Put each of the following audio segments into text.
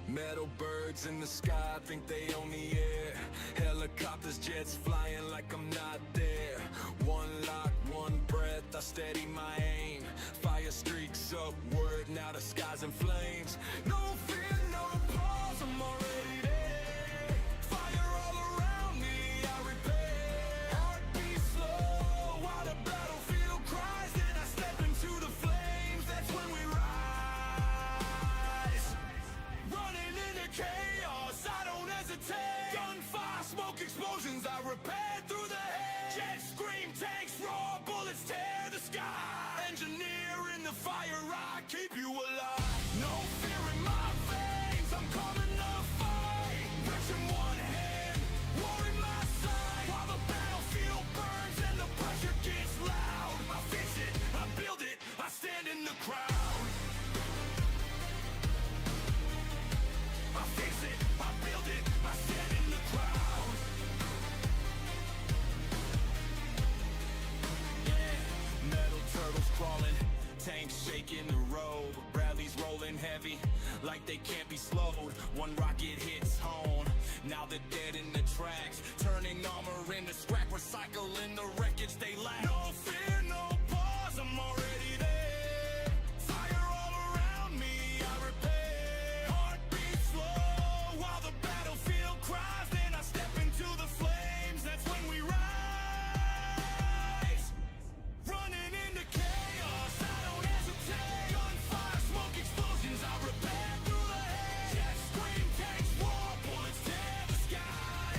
Metal birds in the sky, think they own the air. Helicopters, jets flying like I'm not there. One lock, one breath, I steady my aim. Fire streaks upward, now the sky's in flames. No fear, no pause, I'm already there. Fire all around me, I repair. Heartbeat slow, while the battlefield cries. Then I step into the flames, that's when we rise. Running into chaos, I don't hesitate. Gunfire, smoke explosions, I repair through the head. Jets scream, tanks roar, bullets tear the sky. Engineer in the fire, I keep you alive. No fear in my veins, I'm coming to fight. Rich in one hand, war in my side. While the battlefield burns and the pressure gets loud, I fix it, I build it, I stand in the crowd. I fix it, I build it, I stand in the crowd. Yeah, metal turtles crawling, tanks shaking the road. Rallies rolling heavy, like they can't be slowed. One rocket hits home, now they're dead in the tracks. Turning armor into scrap, recycling the wreckage they lack. No fear, no pause, I'm already there. Fire all around me, I repair. Heartbeat slow, while the battlefield cries. Then I step into the flames, that's when we rise. Running into chaos, I don't hesitate. Gunfire, smoke explosions, I repair through the head. Jets scream, tanks roar, bullets tear the sky.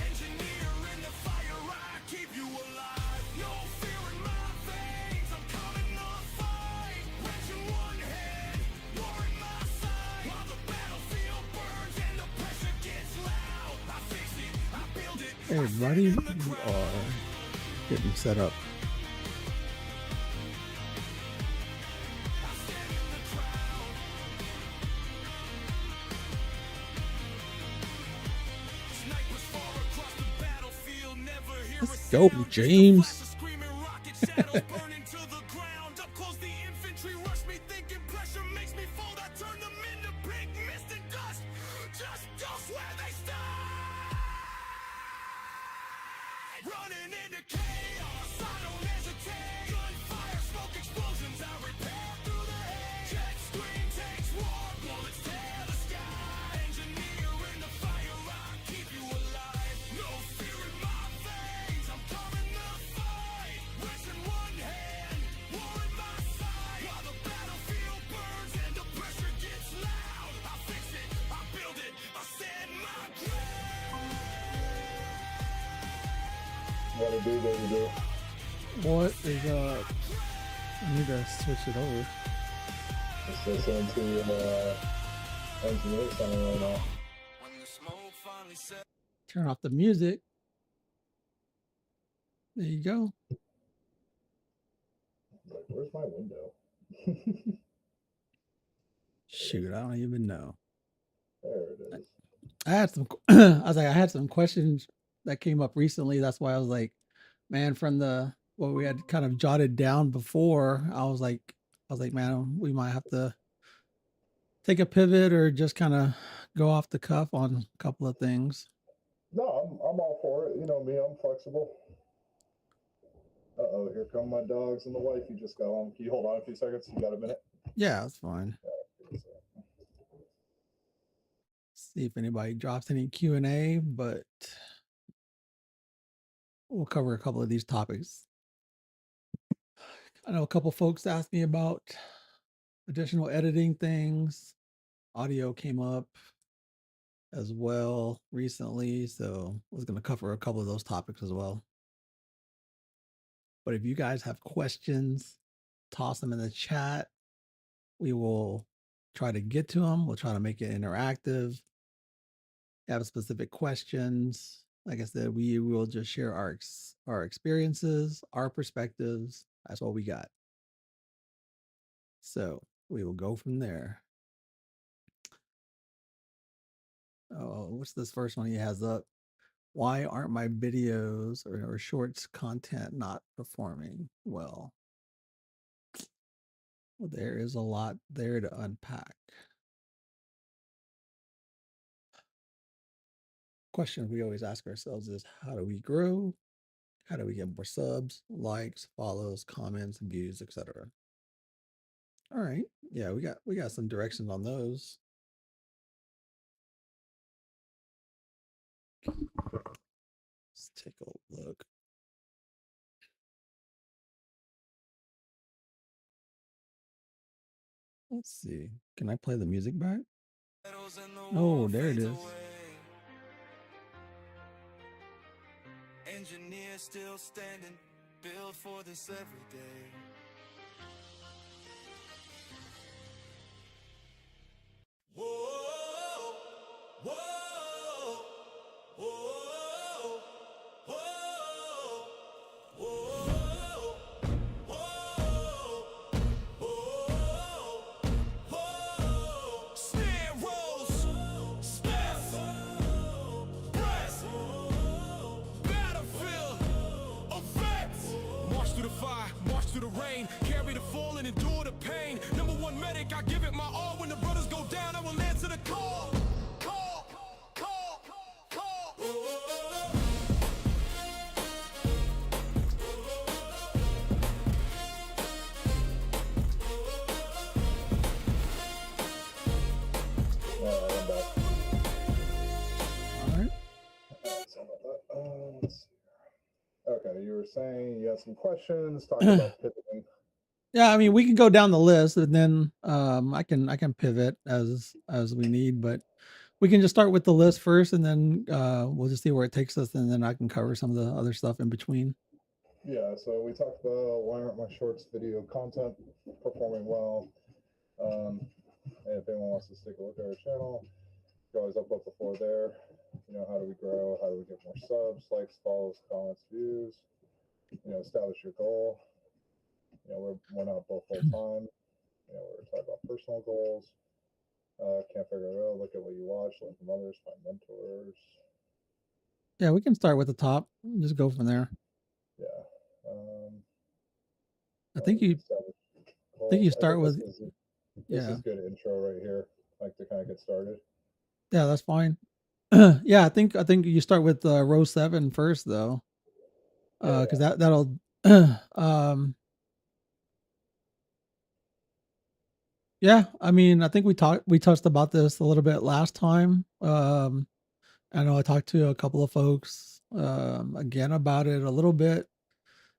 Engineer in the fire, I keep you alive. No fear in my veins, I'm coming to fight. Wrench in one hand, war in my side. While the battlefield burns and the pressure gets loud, I fix it, I build it. Hey everybody, we are getting set up. Let's go, James. Running into chaos, I don't hesitate. Gunfire, smoke explosions, I repair through the head. Jets scream, tanks roar, bullets tear the sky. Engineer in the fire, I keep you alive. No fear in my veins, I'm coming to fight. Wrench in one hand, war in my side. While the battlefield burns and the pressure gets loud, I fix it, I build it, I stand my ground. What it do, baby, do? What is up? I need to switch it over. It's listening to engineer sounding right now. When the smoke finally set. Turn off the music. There you go. Like, where's my window? Shoot, I don't even know. There it is. I had some. I had some questions that came up recently. That's why I was like, man, from what we had kind of jotted down before, I was like, man, we might have to take a pivot or just kind of go off the cuff on a couple of things. No, I'm all for it. You know me, I'm flexible. Uh-oh, here come my dogs and the wife you just got on. Can you hold on a few seconds? You got a minute? Yeah, that's fine. See if anybody drops any Q&A, but we'll cover a couple of these topics. I know a couple folks asked me about additional editing things. Audio came up as well recently, so I was going to cover a couple of those topics as well. But if you guys have questions, toss them in the chat. We will try to get to them. We'll try to make it interactive. If you have specific questions, like I said, we will just share our experiences, our perspectives. That's what we got. So we will go from there. Oh, what's this first one he has up? Why aren't my videos or shorts content not performing well? Well, there is a lot there to unpack. Question we always ask ourselves is, how do we grow? How do we get more subs, likes, follows, comments, views, etc.? All right. Yeah, we got some directions on those. Let's take a look. Let's see. Can I play the music back? Oh, there it is. Engineer still standing, built for this every day. Whoa, whoa, whoa, whoa, whoa. Snare rolls, steps, breath, battlefield, effects. March through the fire, march through the rain, carry the fall and endure the pain. Number one medic, I give it my all. When the brothers go down, I will answer the call. Call, call, call. I'm back. All right. Sorry about that. Let's see here. Okay, you were saying you had some questions talking about pivoting. Yeah, I mean, we can go down the list and then I can pivot as we need, but we can just start with the list first and then we'll just see where it takes us, and then I can cover some of the other stuff in between. Yeah, so we talked about why aren't my shorts video content performing well. And if anyone wants to take a look at our channel, you can always upload the floor there. You know, how do we grow? How do we get more subs, likes, follows, comments, views? You know, establish your goal. You know, we're not both full time. You know, we're talking about personal goals. Can't figure it out. Look at what you watch, learn from others, find mentors. Yeah, we can start with the top. Just go from there. Yeah. I think you start with this is good intro right here, like to kind of get started. Yeah, that's fine. Yeah, I think you start with row 7 first though. Because that'll yeah, I mean, I think we touched about this a little bit last time. I know I talked to a couple of folks again about it a little bit.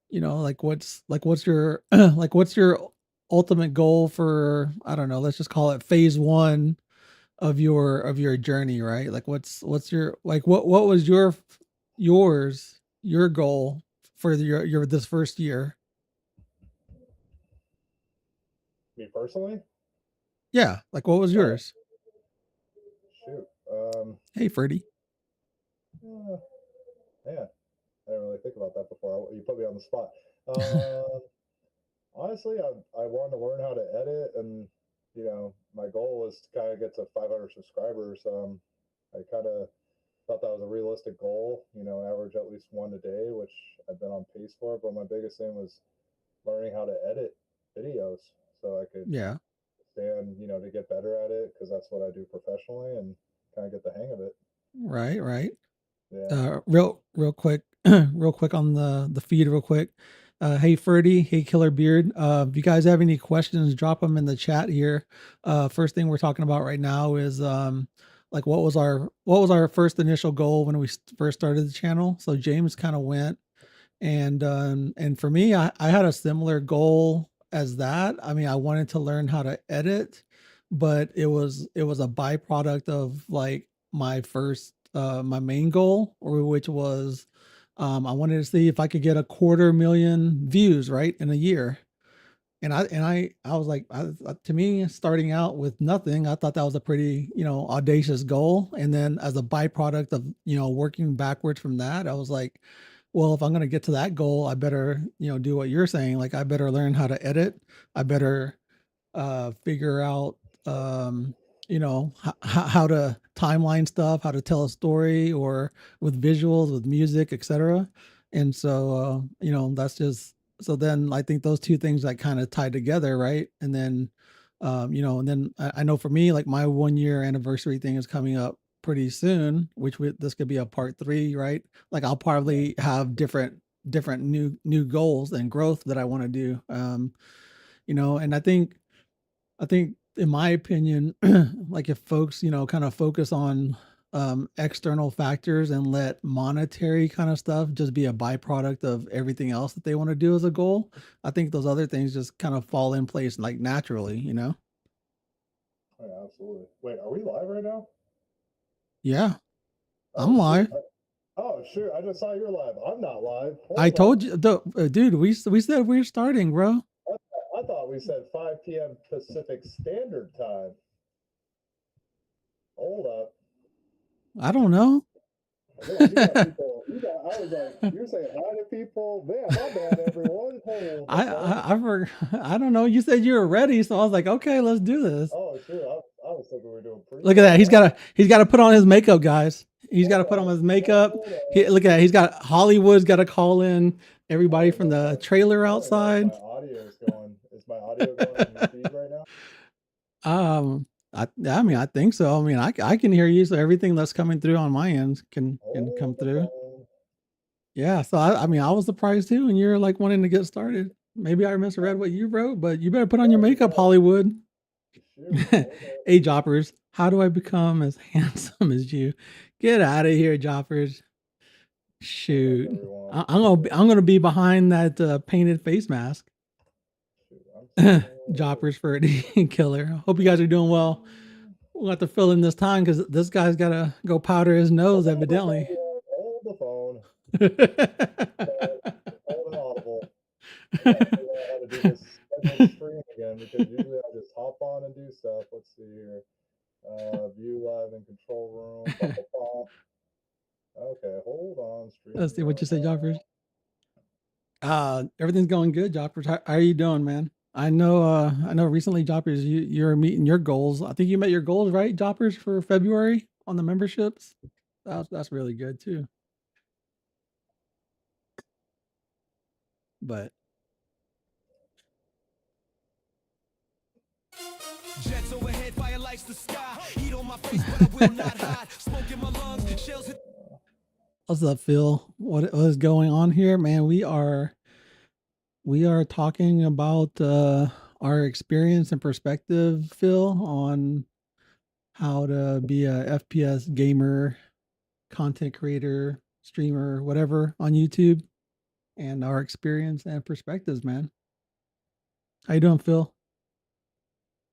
You know, like what's your what's your ultimate goal for, I don't know, let's just call it phase 1 of your journey, right? Like what's your, like what was your goal for your this first year? Me personally? Yeah, like what was yours? Shoot. Hey, Freddie. Man, I didn't really think about that before. You put me on the spot. Honestly, I wanted to learn how to edit, and you know, my goal was to kind of get to 500 subscribers. I kind of thought that was a realistic goal. You know, average at least one a day, which I've been on pace for. But my biggest thing was learning how to edit videos, so I could Yeah. stand, you know, to get better at it, because that's what I do professionally, and kind of get the hang of it. Right. Yeah. Real quick, real quick on the feed real quick. Hey Ferdy, hey Killer Beard. If you guys have any questions, drop them in the chat here. First thing we're talking about right now is like what was our first initial goal when we first started the channel. So James kind of went, and for me, I had a similar goal as that. I mean, I wanted to learn how to edit, but it was a byproduct of like my first my main goal, or which was I wanted to see if I could get 250,000 views right in a year. And I was like, to me, starting out with nothing, I thought that was a pretty, you know, audacious goal. And then as a byproduct of, you know, working backwards from that, I was like, well, if I'm going to get to that goal, I better, you know, do what you're saying. Like I better learn how to edit. I better figure out, you know, how to timeline stuff, how to tell a story, or with visuals, with music, etc. And so, you know, that's just So then I think those two things like kind of tie together, right? And then, and then I know for me, like my 1 year anniversary thing is coming up pretty soon, which this could be a part 3, right? Like I'll probably have different new goals and growth that I want to do. And I think in my opinion, like if folks, kind of focus on external factors and let monetary kind of stuff just be a byproduct of everything else that they want to do as a goal, I think those other things just kind of fall in place like naturally. Oh, yeah, absolutely. Wait, are we live right now? Yeah, Oh, I'm shoot. live. Oh, shoot. I just saw you're live. I'm not live. I Hold told on. you, dude, we said we are starting, bro. I thought we said 5 p.m. Pacific Standard Time. Hold up. I don't know. Man, you got people. I was like, you're saying hi to people? Man, my bad, everyone. Hold I, the phone. I don't know. You said you were ready, so I was like, okay, let's do this. Oh, shoot. I was thinking we were doing pre. Look at that. He's got to put on his makeup, guys. He's got to put on his makeup. Hold on. Look at that. He's got Hollywood's got to call in everybody from the trailer outside. My audio is going. Is my audio going on your feed right now? I mean, I think so. I mean, I can hear you, so everything that's coming through on my end can come through. Yeah. So I mean, I was surprised too, and you're like wanting to get started. Maybe I misread what you wrote, but you better put on your makeup, Hollywood. Hey, Joppers, how do I become as handsome as you? Get out of here, Joppers. Shoot, I'm gonna be behind that painted face mask. Joppers for a killer. Hope you guys are doing well. We'll have to fill in this time because this guy's gotta go powder his nose, evidently. Hold the phone. Hold audible. I gotta figure out how to do this stream again because usually I just hop on and do stuff. Let's see here. View live in control room. Okay, hold on. Let's see what you say, Joppers. Everything's going good, Joppers. How are you doing, man? I know recently, Joppers, you're meeting your goals. I think you met your goals, right, Joppers, for February on the memberships. That's really good too. But Jets overhead, fire lights the sky. Heat on my face, but I will not hide. Smoke in my lungs, shells hit. What's up, Phil? What is going on here, man? We are talking about our experience and perspective, Phil, on how to be a FPS gamer, content creator, streamer, whatever on YouTube, and our experience and perspectives, man. How you doing, Phil?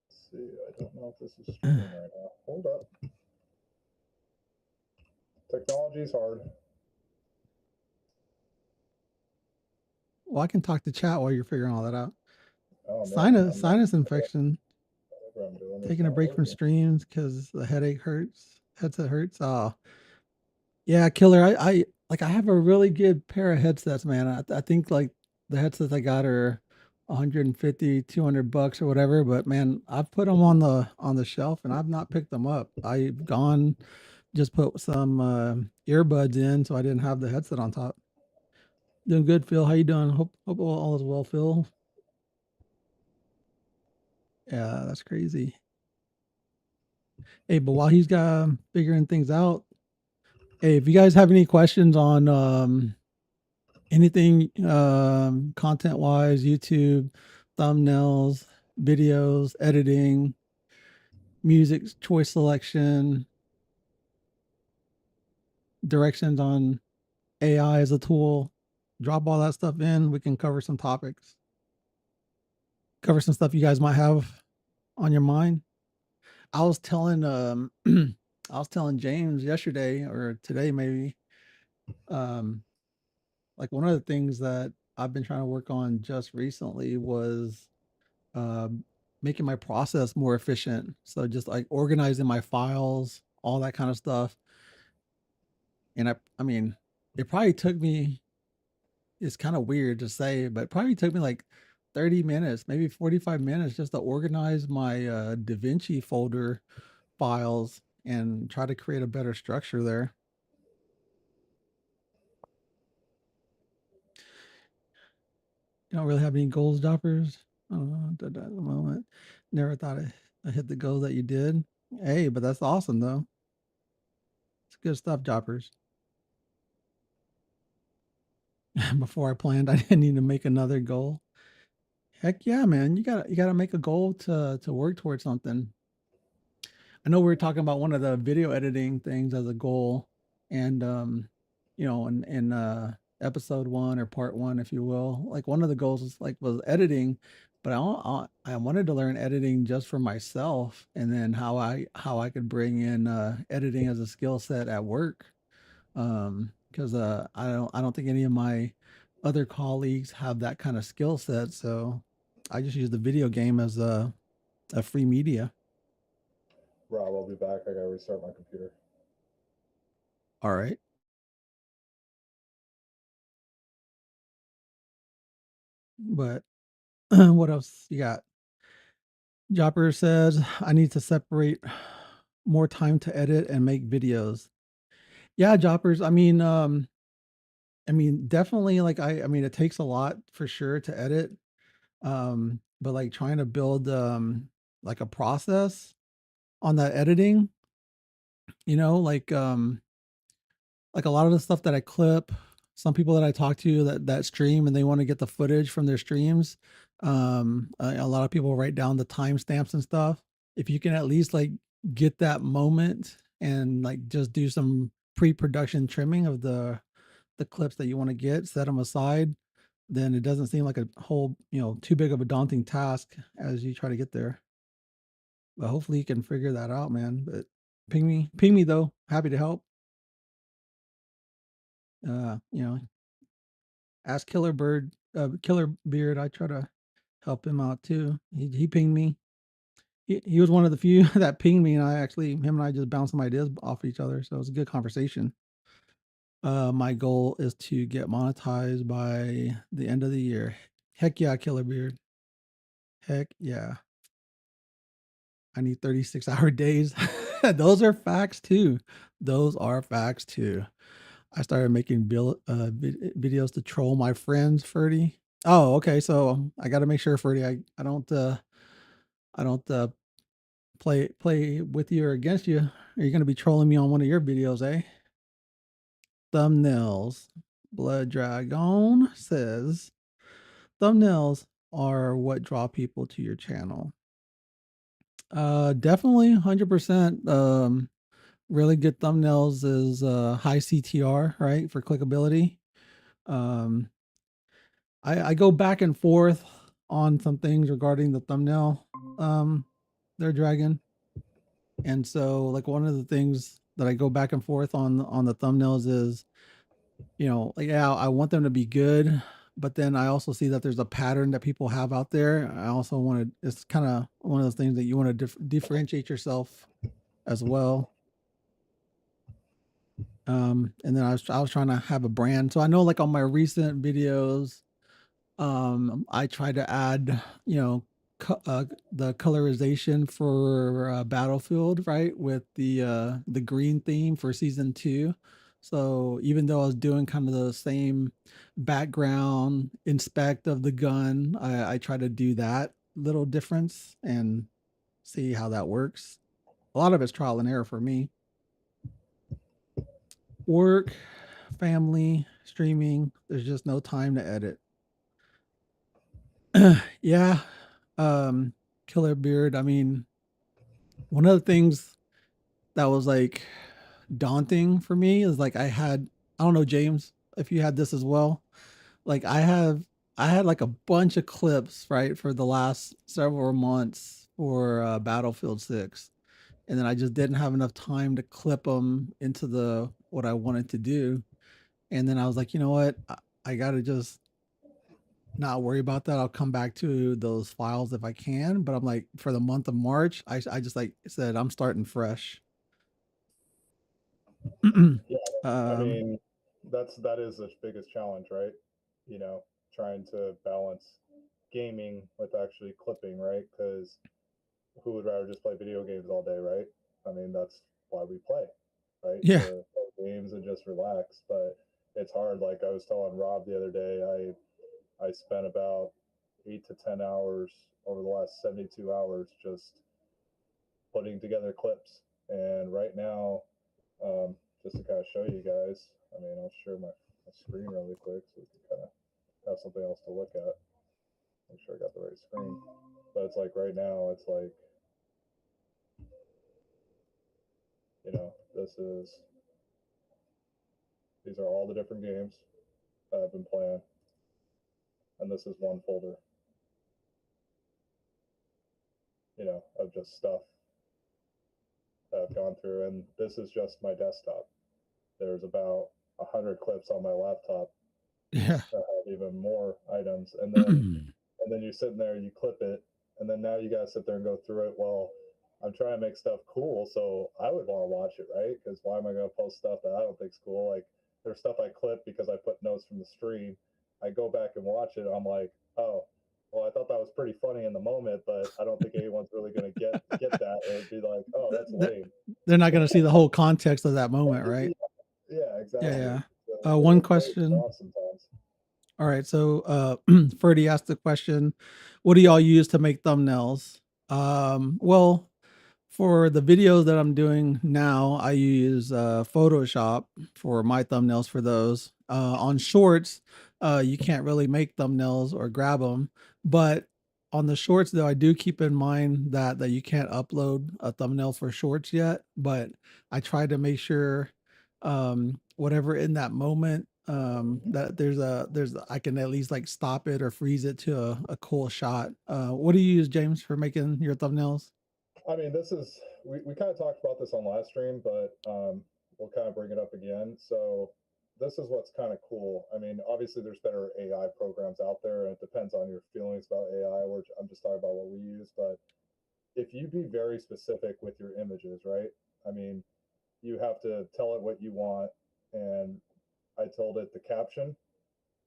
Let's see, I don't know if this is streaming right now. Hold up. Technology's hard. Well, I can talk to chat while you're figuring all that out. Oh, Sinus infection. Taking a break from streams because the headset hurts. Oh, yeah, killer. I have a really good pair of headsets, man. I think like the headsets I got are 150, 200 bucks or whatever. But man, I've put them on the shelf and I've not picked them up. I've gone, just put some earbuds in, so I didn't have the headset on top. Doing good, Phil. How you doing? Hope all is well, Phil. Yeah, that's crazy. Hey, but while he's got figuring things out, hey, if you guys have any questions on anything content wise, YouTube, thumbnails, videos, editing, music choice selection, directions on AI as a tool, drop all that stuff in. We can cover some topics, cover some stuff you guys might have on your mind. I was telling James yesterday or today maybe, like one of the things that I've been trying to work on just recently was making my process more efficient. So just like organizing my files, all that kind of stuff. And I mean, it probably took me, it's kind of weird to say, but it probably took me like 30 minutes, maybe 45 minutes just to organize my DaVinci folder files and try to create a better structure there. You don't really have any goals, Joppers? At the moment. Never thought I hit the goal that you did. Hey, but that's awesome though. It's good stuff, Joppers. Before I planned, I didn't need to make another goal. Heck yeah, man. You gotta make a goal to work towards something. I know we were talking about one of the video editing things as a goal, and in episode one or part one, if you will, like one of the goals was editing, but I wanted to learn editing just for myself, and then how I could bring in editing as a skill set at work, because I don't think any of my other colleagues have that kind of skill set, so I just use the video game as a free media. Rob, I'll be back. I gotta restart my computer. All right. But what else you got? Jopper says I need to separate more time to edit and make videos. Yeah, Joppers. I mean, definitely like I mean it takes a lot for sure to edit. But like trying to build like a process on that editing, you know, like a lot of the stuff that I clip, some people that I talk to that stream and they want to get the footage from their streams. A lot of people write down the timestamps and stuff. If you can at least like get that moment and like just do some pre-production trimming of the clips that you want to get, set them aside, then it doesn't seem like a whole, too big of a daunting task as you try to get there. But hopefully you can figure that out, man. But ping me though. Happy to help. You know, ask Killer Beard. I try to help him out too. He pinged me. He was one of the few that pinged me, and him and I just bounced some ideas off each other. So it was a good conversation. My goal is to get monetized by the end of the year. Heck yeah, Killer Beard. Heck yeah. I need 36-hour days. Those are facts too. Those are facts too. I started making videos to troll my friends, Ferdy. Oh, okay. So I got to make sure, Ferdy, I don't play with you or against you. Are you going to be trolling me on one of your videos, eh? Thumbnails. Blood Dragon says thumbnails are what draw people to your channel. Definitely 100%. Really good thumbnails is high CTR, right? For clickability. Um, I go back and forth on some things regarding the thumbnail they're dragging. And so like one of the things that I go back and forth on the thumbnails is, like yeah, I want them to be good, but then I also see that there's a pattern that people have out there. I also want to it's kind of one of those things that you want to differentiate yourself as well. And then I was trying to have a brand. So I know like on my recent videos, I tried to add, the colorization for Battlefield, right, with the green theme for season 2. So even though I was doing kind of the same background inspect of the gun, I try to do that little difference and see how that works. A lot of it's trial and error for me. Work, family, streaming, there's just no time to edit. Yeah. Um, Killer Beard. I mean, one of the things that was like daunting for me is like I don't know, James, if you had this as well. Like I had like a bunch of clips, right, for the last several months for Battlefield 6. And then I just didn't have enough time to clip them into what I wanted to do. And then I was like, you know what? I got to just not worry about that. I'll come back to those files if I can. But I'm like, for the month of March, I just like said, I'm starting fresh. Yeah, I um, mean, that is the biggest challenge, right? You know, trying to balance gaming with actually clipping, right? Because who would rather just play video games all day, right? I mean, that's why we play, right? yeah. To play games and just relax. But it's hard. Like I was telling Rob the other day, I spent about 8 to 10 hours over the last 72 hours just putting together clips. And right now, just to kind of show you guys, I mean, I'll share my screen really quick so we can kind of have something else to look at. Make sure I got the right screen. But it's like right now, it's like, these are all the different games that I've been playing. And this is one folder, of just stuff that I've gone through. And this is just my desktop. There's about 100 clips on my laptop Yeah. that have even more items. And then you're sitting there, you clip it, and then now you gotta sit there and go through it. Well, I'm trying to make stuff cool, so I would want to watch it, right? Because why am I going to post stuff that I don't think's cool? Like there's stuff I clip because I put notes from the stream. I go back and watch it. I'm like, oh, well, I thought that was pretty funny in the moment, but I don't think anyone's really going to get that. It would be like, oh, that's lame. They're not going to see the whole context of that moment, right? Yeah, exactly. Yeah. So One it's question. off sometimes. All right. So Ferdy asked the question, what do y'all use to make thumbnails? Well, for the videos that I'm doing now, I use Photoshop for my thumbnails for those. On shorts, you can't really make thumbnails or grab them. But on the shorts, though, I do keep in mind that you can't upload a thumbnail for shorts yet. But I try to make sure whatever in that moment that I can at least like stop it or freeze it to a cool shot. What do you use, James, for making your thumbnails? I mean, we kind of talked about this on live stream, but we'll kind of bring it up again. So this is what's kind of cool. I mean, obviously there's better AI programs out there, and it depends on your feelings about AI. Which I'm just talking about what we use, but if you be very specific with your images, right? I mean, you have to tell it what you want, and I told it the caption.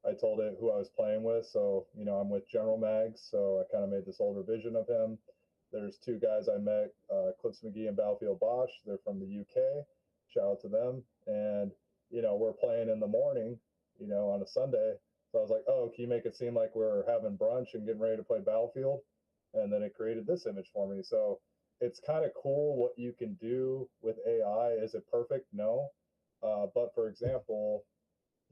I told it who I was playing with. So, I'm with General Mags. So I kind of made this older vision of him. There's two guys I met, Clips McGee and Battlefield Bosch. They're from the UK. Shout out to them. And, we're playing in the morning, on a Sunday. So I was like, oh, can you make it seem like we're having brunch and getting ready to play Battlefield? And then it created this image for me. So it's kind of cool what you can do with AI. Is it perfect? No. But for example,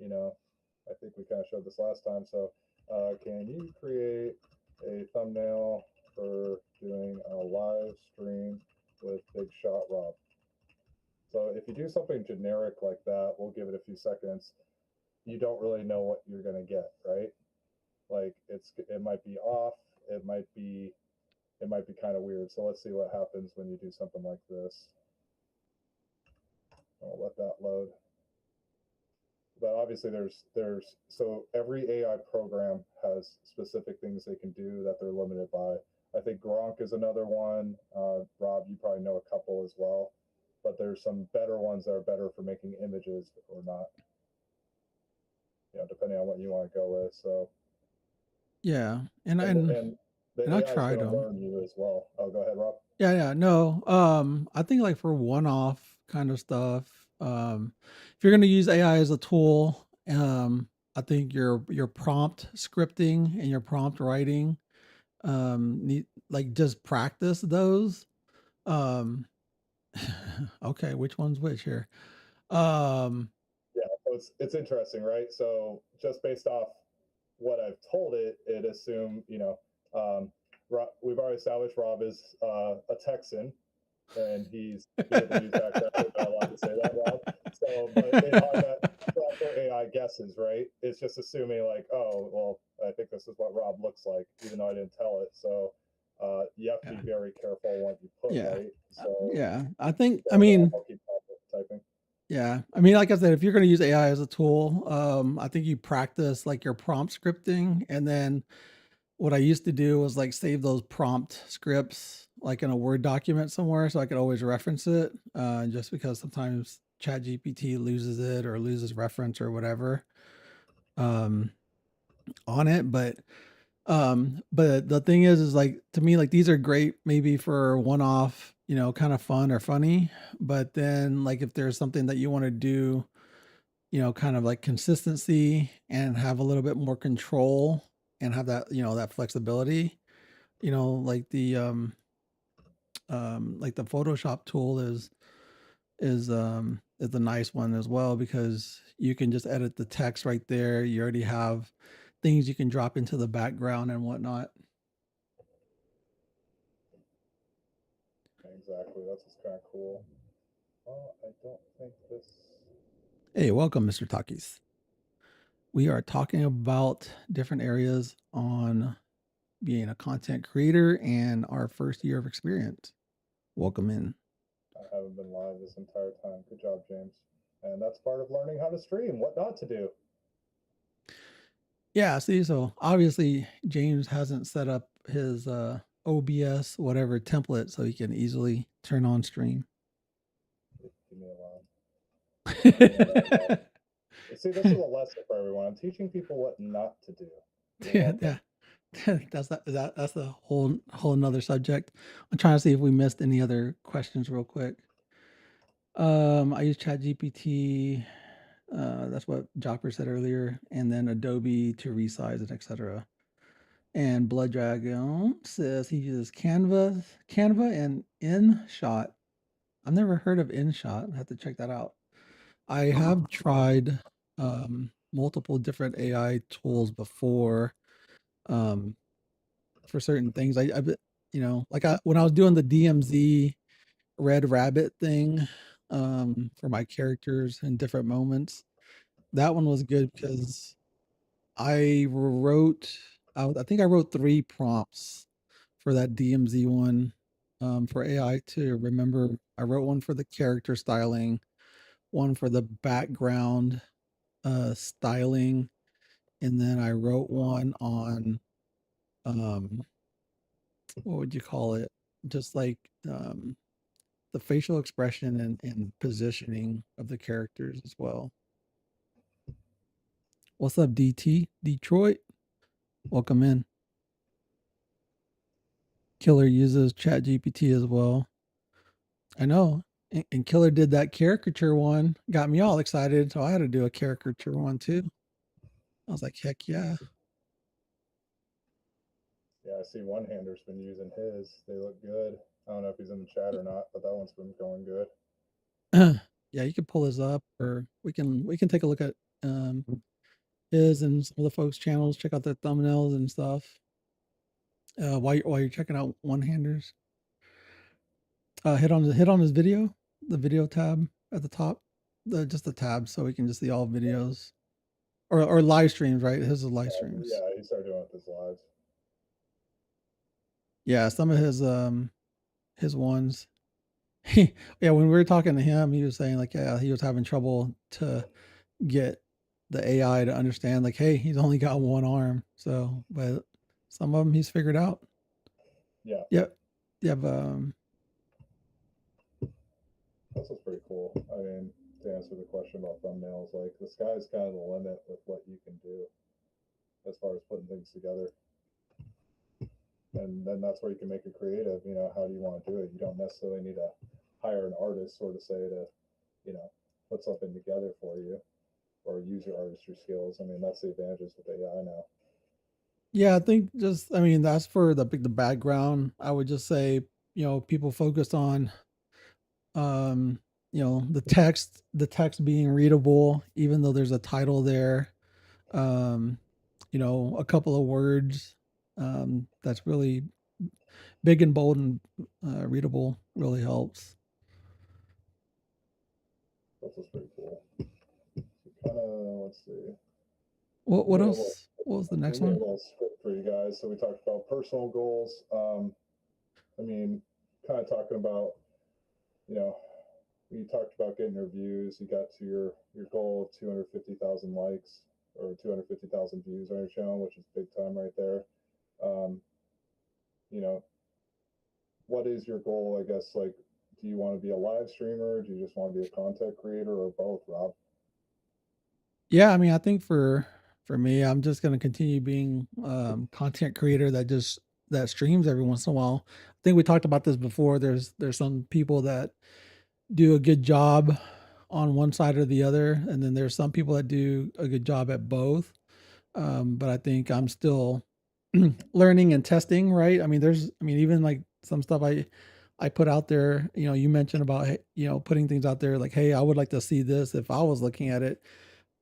I think we kind of showed this last time. So, can you create a thumbnail for doing a live stream with Big Shot Rob? So, if you do something generic like that, we'll give it a few seconds. You don't really know what you're going to get, right? Like it might be off. It might be kind of weird. So let's see what happens when you do something like this. I'll let that load. But obviously there's so every AI program has specific things they can do that they're limited by. I think Gronk is another one. Rob, you probably know a couple as well, but there's some better ones that are better for making images or not. Depending on what you want to go with. So Yeah, and the I AI is tried going to them. learn you as well. Oh, go ahead, Rob. Yeah, no. I think like for one-off kind of stuff, if you're gonna use AI as a tool, I think your prompt scripting and your prompt writing, need like just practice those. Um, okay, which one's which here? Um, Yeah, so it's interesting, right? So just based off what I've told it, it assumed, we've already established Rob is a Texan, and he's able to use accent. We're not allowed to say that, Rob. So, but that's where AI guesses, right? It's just assuming like, oh, well, I think this is what Rob looks like, even though I didn't tell it. So, you have to be very careful what you put, yeah, right? So, yeah. I think, so I mean, I'll keep typing. yeah. I mean, like I said, if you're going to use AI as a tool, I think you practice like your prompt scripting. And then what I used to do was like save those prompt scripts like in a Word document somewhere so I could always reference it. Just because sometimes ChatGPT loses it or loses reference or whatever on it. But the thing is like to me, like these are great maybe for one off, kind of fun or funny. But then like if there's something that you want to do, kind of like consistency and have a little bit more control and have that, that flexibility, like the Photoshop tool is a nice one as well, because you can just edit the text right there. You already have things you can drop into the background and whatnot. Exactly. That's what's kind of cool. Well, I don't think this. Hey, welcome, Mr. Takis. We are talking about different areas on being a content creator and our first year of experience. Welcome in. I haven't been live this entire time. Good job, James. And that's part of learning how to stream, what not to do. Yeah, see, so obviously James hasn't set up his OBS whatever template so he can easily turn on stream. Give me a while. See, this is a lesson for everyone. I'm teaching people what not to do. Yeah. That's that's a whole nother subject. I'm trying to see if we missed any other questions real quick. I use ChatGPT. That's what Jopper said earlier, and then Adobe to resize it, etc. And Blood Dragon says he uses Canva and InShot. I've never heard of InShot. I have to check that out. I have tried multiple different AI tools before for certain things. When I was doing the DMZ Red Rabbit thing for my characters in different moments, that one was good because I think I wrote 3 prompts for that DMZ one for AI to remember. I wrote one for the character styling, one for the background styling, and then I wrote one on what would you call it? Just like the facial expression and positioning of the characters as well. What's up, DT? Detroit? Welcome in. Killer uses ChatGPT as well. I know. And Killer did that caricature one, got me all excited. So I had to do a caricature one too. I was like, heck yeah. Yeah, I see One Hander's been using his. They look good. I don't know if he's in the chat or not, but that one's been going good. Yeah, you can pull his up, or we can take a look at his and some of the folks' channels. Check out their thumbnails and stuff. While you're checking out One Handers, hit on his video, the video tab at the top, just the tab, so we can just see all videos or live streams. Right, his is live streams. Yeah, he started doing it with his lives. Yeah, some of his ones. Yeah, when we were talking to him, he was saying like, yeah, he was having trouble to get the AI to understand, like, hey, he's only got one arm. So, but some of them he's figured out. Yeah. Yep. Yep. This was pretty cool. I mean, to answer the question about thumbnails, like the sky's kind of the limit with what you can do as far as putting things together. And then that's where you can make it creative. You know, how do you want to do it? You don't necessarily need to hire an artist, sort of say, to, put something together for you or use your artistry skills. I mean, that's the advantages with AI now. Yeah, I think that's for the background. I would just say, people focused on, the text being readable, even though there's a title there. A couple of words that's really big and bold and readable really helps. This was pretty cool. Kind of, let's see. What else? What was the next one? A little script for you guys. So we talked about personal goals. I mean, kind of talking about, you talked about getting your views. You got to your goal of 250,000 likes or 250,000 views on your channel, which is big time right there. What is your goal? I guess, like, do you want to be a live streamer? Do you just want to be a content creator, or both, Rob? Yeah, I mean, I think for me, I'm just going to continue being content creator that streams every once in a while. I think we talked about this before. There's some people that do a good job on one side or the other, and then there's some people that do a good job at both. But I think I'm still learning and testing, right? I mean, even like some stuff I put out there. You mentioned about putting things out there like, hey, I would like to see this. If I was looking at it,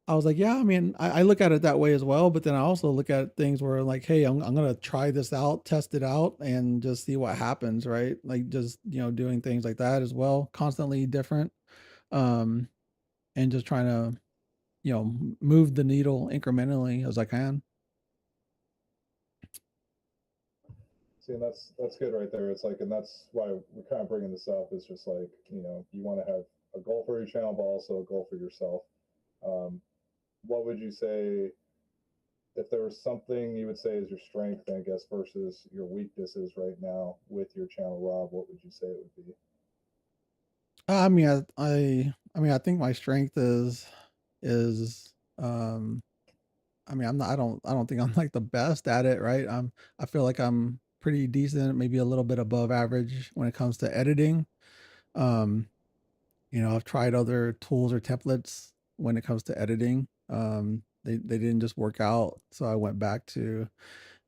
I was like, yeah, I mean, I look at it that way as well. But then I also look at things where like, hey, I'm gonna try this out, test it out, and just see what happens, right? Like just doing things like that as well, constantly different, um, and just trying to move the needle incrementally as I can. See, and that's good right there. It's like, and that's why we're kind of bringing this up. Is just like, you want to have a goal for your channel, but also a goal for yourself. Um, what would you say if there was something you would say is your strength, I guess, versus your weaknesses right now with your channel, Rob? What would you say it would be? I mean, I think my strength is I mean, I don't think I'm like the best at it, right? I feel like I'm pretty decent, maybe a little bit above average when it comes to editing. Um, I've tried other tools or templates when it comes to editing. They didn't just work out, so I went back to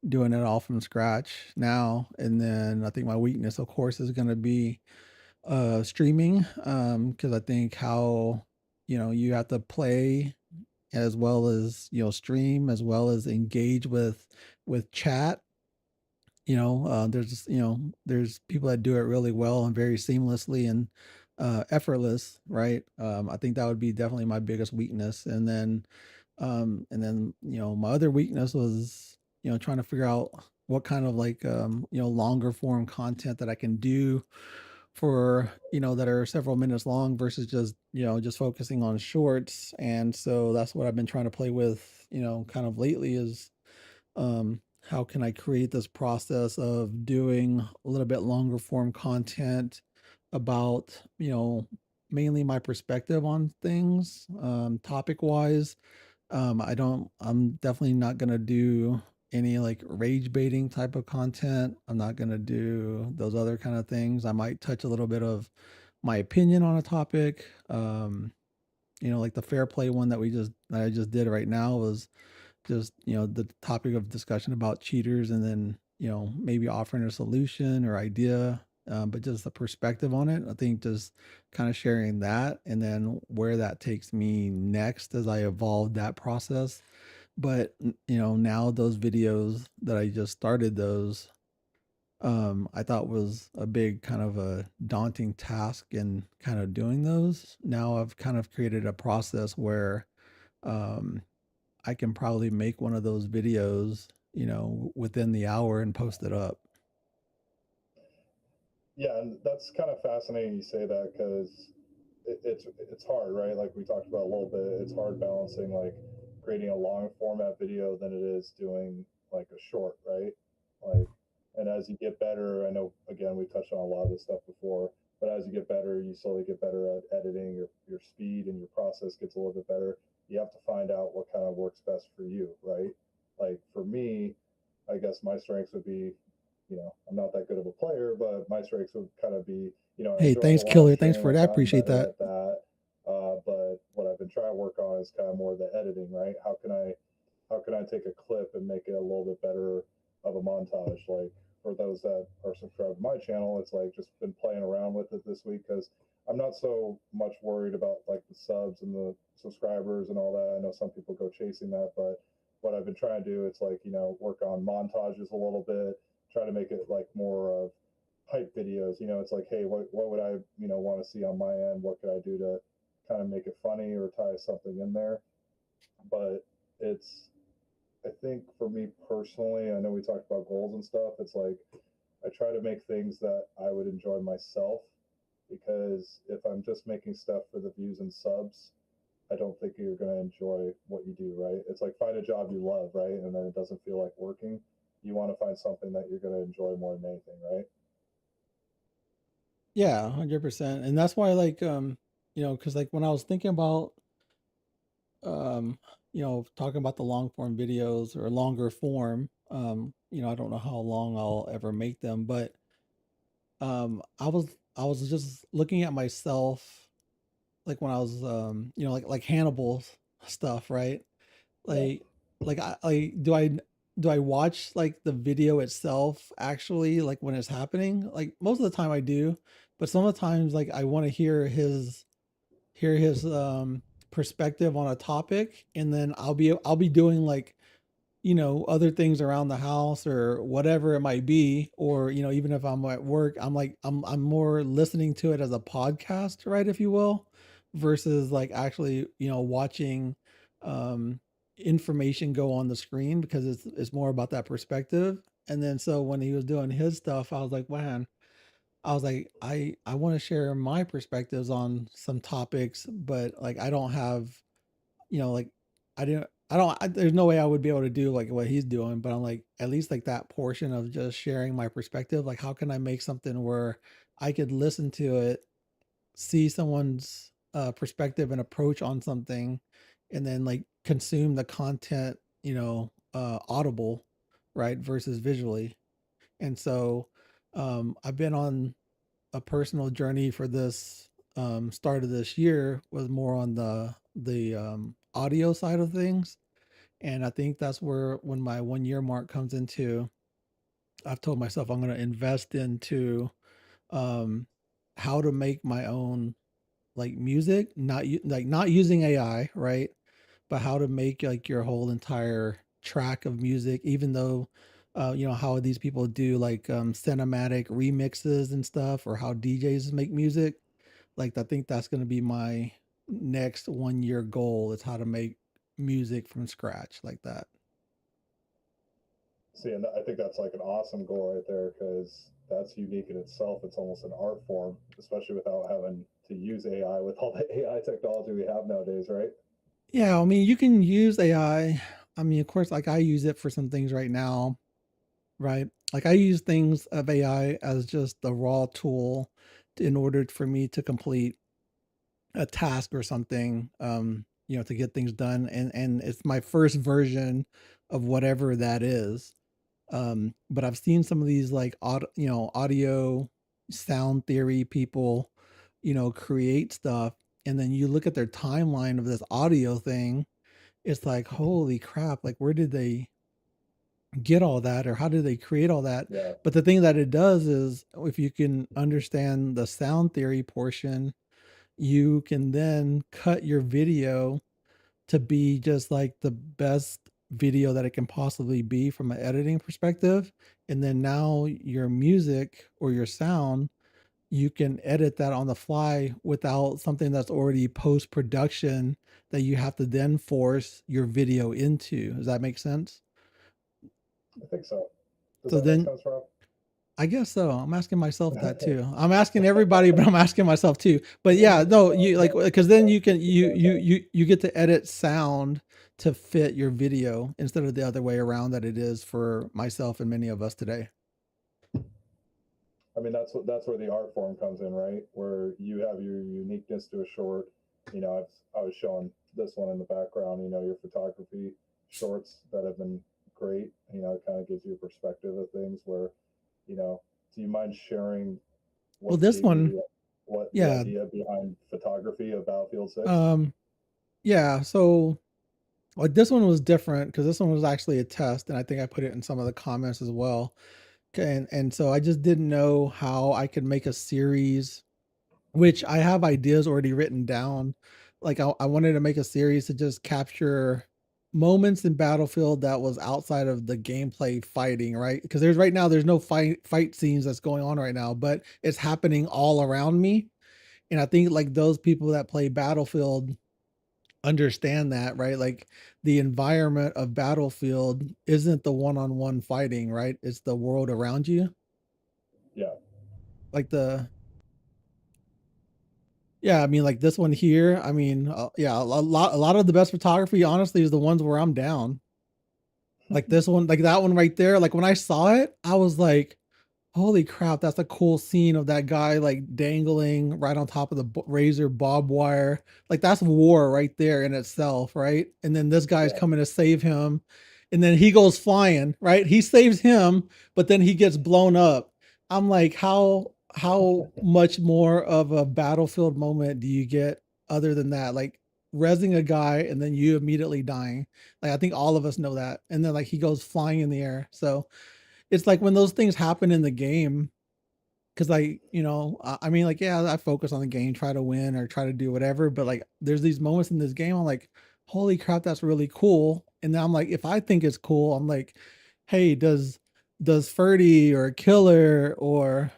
doing it all from scratch now. And then I think my weakness, of course, is going to be streaming, because I think how you have to play as well as stream as well as engage with chat. There's people that do it really well and very seamlessly and effortless, right? I think that would be definitely my biggest weakness. And then my other weakness was trying to figure out what kind of like longer form content that I can do for that are several minutes long versus just focusing on shorts. And so that's what I've been trying to play with kind of lately is how can I create this process of doing a little bit longer form content about mainly my perspective on things, topic wise. I'm definitely not gonna do any like rage baiting type of content. I'm not gonna do those other kind of things. I might touch a little bit of my opinion on a topic. Like the fair play one that I just did right now was just the topic of discussion about cheaters, and then maybe offering a solution or idea, but just the perspective on it. I think just kind of sharing that, and then where that takes me next as I evolve that process. But now those videos that I just started, those I thought was a big kind of a daunting task in kind of doing those. Now I've kind of created a process where um I can probably make one of those videos, within the hour and post it up. Yeah, and that's kind of fascinating you say that because it's hard, right? Like we talked about a little bit, it's hard balancing like creating a long format video than it is doing like a short, right? Like, and as you get better, I know again we touched on a lot of this stuff before, but as you get better, you slowly get better at editing. Your speed and your process gets a little bit better. You have to find out what kind of works best for you, right? Like for me, I guess my strengths would be, I'm not that good of a player, but my strengths would kind of be, I Hey, enjoy the thanks, live Killer. Thanks stream. for I've that. gotten Appreciate better that. at that. But what I've been trying to work on is kind of more the editing, right? How can I take a clip and make it a little bit better of a montage? Like for those that are subscribed to my channel, it's like just been playing around with it this week because I'm not so much worried about like the subs and the subscribers and all that. I know some people go chasing that, but what I've been trying to do, it's like, work on montages a little bit, try to make it like more of hype videos. It's like, hey, what would I, want to see on my end? What could I do to kind of make it funny or tie something in there? But it's, I think for me personally, I know we talked about goals and stuff. It's like I try to make things that I would enjoy myself because if I'm just making stuff for the views and subs, I don't think you're going to enjoy what you do, right? It's like find a job you love, right? And then it doesn't feel like working. You want to find something that you're going to enjoy more than anything, right? Yeah, 100%. And that's why, like, because like when I was thinking about, um, talking about the long form videos or longer form, I don't know how long I'll ever make them, but I was just looking at myself like when I was like Hannibal's stuff, right? Yeah. Like do I watch like the video itself actually like when it's happening? Like most of the time I do, but some of the times like I want to hear his perspective on a topic, and then I'll be doing like other things around the house or whatever it might be, or even if I'm at work, I'm more listening to it as a podcast, right, if you will, versus like actually watching um information go on the screen, because it's more about that perspective. And then so when he was doing his stuff, I was like, man, I was like, I want to share my perspectives on some topics, but like I don't have, like there's no way I would be able to do like what he's doing, but I'm like, at least like that portion of just sharing my perspective, like how can I make something where I could listen to it, see someone's perspective and approach on something, and then like consume the content, audible, right, versus visually. And so I've been on a personal journey for this start of this year, was more on the audio side of things. And I think that's where, when my 1 year mark comes into, I've told myself I'm going to invest into um how to make my own like music, not using AI, right? But how to make like your whole entire track of music, even though how these people do like cinematic remixes and stuff, or how DJs make music. Like I think that's going to be my next 1 year goal, is how to make music from scratch like that. See, and I think that's like an awesome goal right there, because that's unique in itself. It's almost an art form, especially without having to use AI with all the AI technology we have nowadays, right? Yeah, I mean, you can use AI. I mean, of course, like I use it for some things right now, right? Like I use things of AI as just the raw tool in order for me to complete a task or something, to get things done. And it's my first version of whatever that is. But I've seen some of these like audio sound theory people, create stuff, and then you look at their timeline of this audio thing, it's like, holy crap, like where did they get all that, or how did they create all that? Yeah. But the thing that it does is, if you can understand the sound theory portion, you can then cut your video to be just like the best video that it can possibly be from an editing perspective. And then now your music or your sound, you can edit that on the fly without something that's already post production that you have to then force your video into. Does that make sense? I think so. Does So that make then, sense, Rob? I guess so. I'm asking myself that too. I'm asking everybody, but I'm asking myself too. But yeah, no, you like, because then you can you get to edit sound to fit your video, instead of the other way around that it is for myself and many of us today. I mean, that's where the art form comes in, right? Where you have your uniqueness to a short. I was showing this one in the background. Your photography shorts that have been great. It kind of gives you a perspective of things. Where, do you mind sharing Well, what this gave you one, what the yeah, idea behind photography of Battlefield 6? um, yeah. So like this one was different because this one was actually a test, and I think I put it in some of the comments as well. Okay, and so I just didn't know how I could make a series, which I have ideas already written down. Like I wanted to make a series to just capture moments in Battlefield that was outside of the gameplay fighting, right? Because there's no fight scenes that's going on right now, but it's happening all around me. And I think like those people that play Battlefield understand that, right? Like the environment of Battlefield isn't the one-on-one fighting, right? It's the world around you. Yeah. Like yeah, I mean, like this one here. I mean, yeah, a lot of the best photography, honestly, is the ones where I'm down. Like this one, like that one right there. Like when I saw it, I was like, holy crap, that's a cool scene of that guy like dangling right on top of the razor bob wire. Like that's war right there in itself, right? And then this guy's Yeah. coming to save him, and then he goes flying, right? He saves him, but then he gets blown up. I'm like, how much more of a Battlefield moment do you get other than that, like rezzing a guy and then you immediately dying. Like I think all of us know that. And then like he goes flying in the air. So it's like when those things happen in the game, because like I mean like yeah, I focus on the game, try to win or try to do whatever, but like there's these moments in this game I'm like, holy crap, that's really cool. And then I'm like, if I think it's cool, I'm like, hey, does Ferdy or Killer or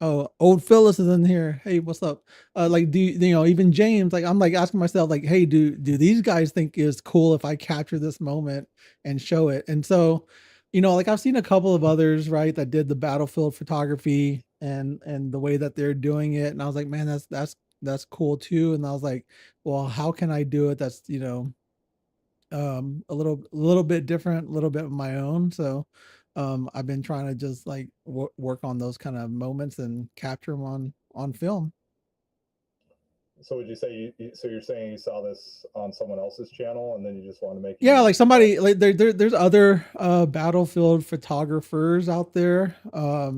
oh, old Phyllis is in here, hey, what's up, like do even James, like I'm like asking myself like, hey, do these guys think it's cool if I capture this moment and show it? And so like I've seen a couple of others, right, that did the battlefield photography and the way that they're doing it. And I was like, man, that's cool too. And I was like, well, how can I do it? That's, a little bit different, a little bit of my own. So, I've been trying to just like work on those kind of moments and capture them on film. So would you say so you're saying you saw this on someone else's channel and then you just want to make Yeah, like somebody like there's other battlefield photographers out there. Yeah.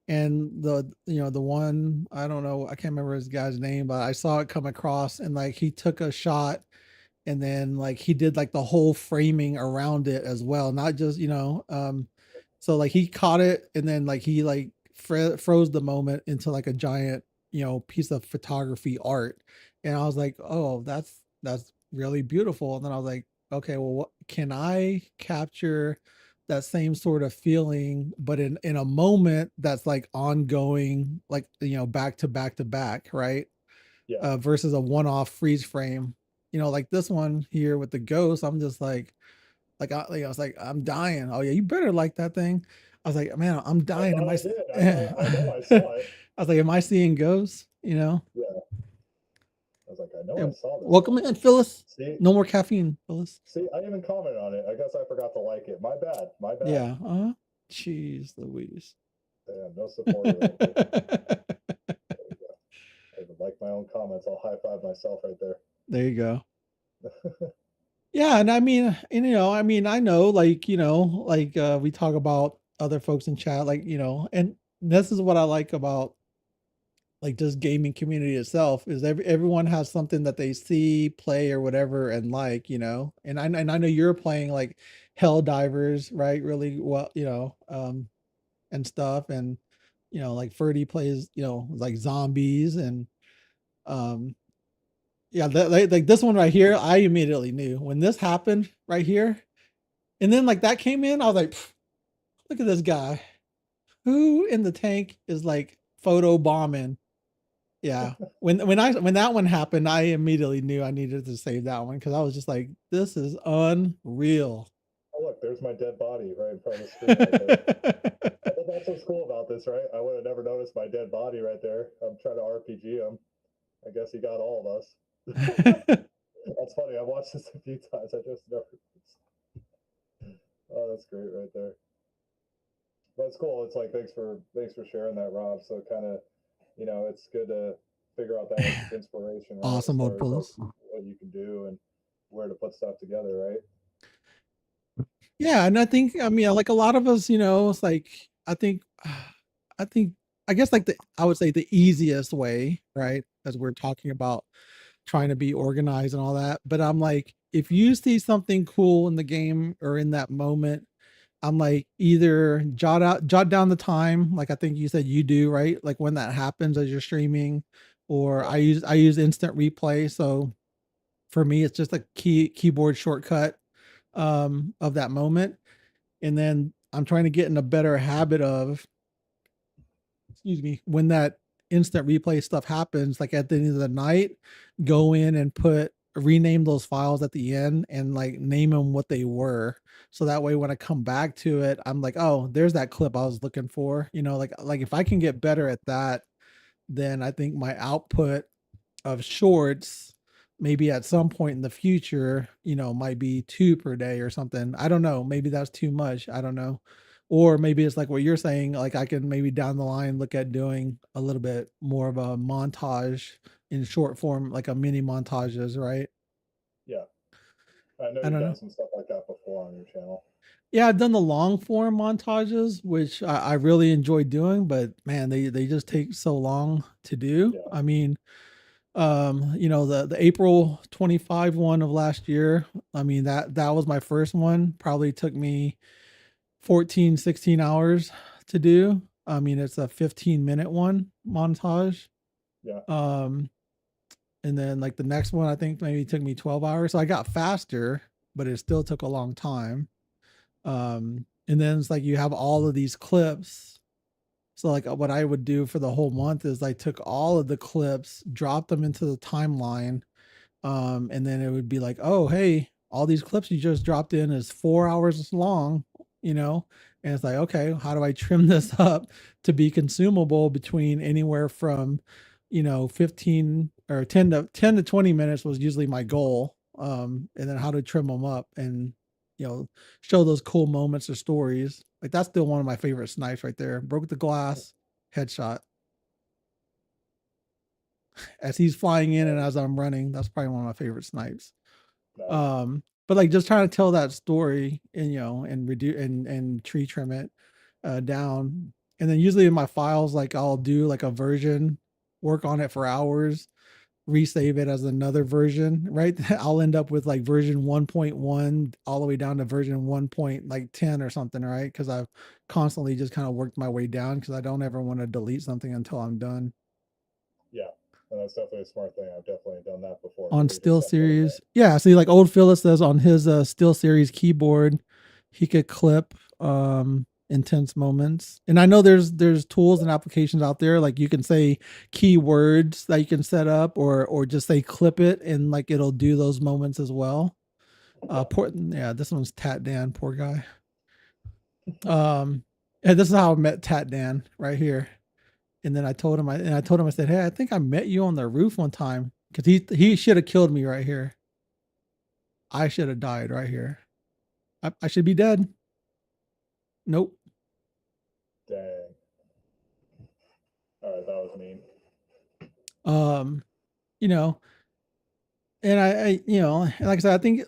And the one, I don't know, I can't remember his guy's name, but I saw it come across and like he took a shot and then like he did like the whole framing around it as well, not just so like he caught it and then like he like froze the moment into like a giant piece of photography art. And I was like, oh, that's really beautiful. And then I was like, okay, well, what can I capture that same sort of feeling but in a moment that's like ongoing, like back to back to back, right? Yeah. Versus a one-off freeze frame. Like this one here with the ghost, I'm just I was like, I'm dying. Oh yeah, you better like that thing. I was like, man, I'm I dying. thought Am I I? did. I know I saw it. I was like, am I seeing ghosts? Yeah. I was like, I know I And saw this welcome one. in, Phyllis. See, No more caffeine, Phyllis. see, I even commented on it. I guess I forgot to like it. My bad. My bad. Yeah. Jeez Louise. Damn, no supporter right there. There you go. I even like my own comments. I'll high five myself right there. There you go. Yeah, and I mean, I mean, I know, like, like we talk about other folks in chat, like, and this is what I like about like just gaming community itself is everyone has something that they see, play or whatever and like, and I know you're playing like Hell Divers, right? Really well, and stuff. And like Ferdy plays, like zombies and um yeah, like this one right here, I immediately knew when this happened right here. And then like that came in, I was like, look at this guy. Who in the tank is like photo bombing? Yeah. When that one happened, I immediately knew I needed to save that one because I was just like, this is unreal. Oh look, there's my dead body right in front of the screen right there. I think that's what's cool about this, right? I would have never noticed my dead body right there. I'm trying to RPG him. I guess he got all of us. That's funny. I watched this a few times. I just never. Oh, that's great right there. But it's cool. It's like thanks for sharing that, Rob. So kind of, it's good to figure out that inspiration. Right? Awesome, as far as, Phyllis. like, what you can do and where to put stuff together, right? Yeah, and I mean, like a lot of us, it's like I think I guess like I would say the easiest way, right? As we're talking about trying to be organized and all that. But I'm like, if you see something cool in the game or in that moment, I'm like either jot down the time, like I think you said you do, right? Like when that happens as you're streaming, or Yeah. I use instant replay. So for me, it's just a keyboard shortcut of that moment. And then I'm trying to get in a better habit of, excuse me, when that instant replay stuff happens, like at the end of the night, go in and rename those files at the end and like name them what they were. So that way when I come back to it, I'm like, oh, there's that clip I was looking for. Like if I can get better at that, then I think my output of shorts maybe at some point in the future, might be 2 per day or something. I don't know. Maybe that's too much. I don't know. Or maybe it's like what you're saying, like I can maybe down the line look at doing a little bit more of a montage in short form, like a mini montages, right? Yeah. I know I you've don't done know. some stuff like that before on your channel. Yeah, I've done the long form montages, which I really enjoy doing, but man, they just take so long to do. Yeah. I mean, You know, the April 25 one of last year. I mean, that was my first one. Probably took me 14, 16 hours to do. I mean, it's a 15-minute one montage. Yeah. And then like the next one, I think maybe took me 12 hours. So I got faster, but it still took a long time. And then it's like you have all of these clips. So like what I would do for the whole month is I took all of the clips, dropped them into the timeline, and then it would be like, oh, hey, all these clips you just dropped in is 4 hours long, you know? And it's like, okay, how do I trim this up to be consumable between anywhere from, 15 or 10 to 20 minutes was usually my goal. And then how to trim them up and, show those cool moments or stories. Like that's still one of my favorite snipes right there. Broke the glass, headshot. As he's flying in and as I'm running, that's probably one of my favorite snipes. Nice. But like just trying to tell that story and and reduce and tree trim it down. And then usually in my files, like I'll do like a version, work on it for hours, resave it as another version, right? I'll end up with like version 1.1 all the way down to version 1.10 or something, right? Because I've constantly just kind of worked my way down because I don't ever want to delete something until I'm done. Yeah. And that's definitely a smart thing. I've definitely done that before. On deleted Steel stuff like that. Series. Yeah, see like old Phyllis says on his Steel Series keyboard, he could clip intense moments. And I know there's tools and applications out there like you can say keywords that you can set up or just say clip it and like it'll do those moments as well. This one's Tat Dan, poor guy. And this is how I met Tat Dan right here. And then I told him I said, "Hey, I think I met you on the roof one time cuz he should have killed me right here. I should have died right here. I should be dead. Nope. Dang. All right, that was mean. You know, and like I said, I think,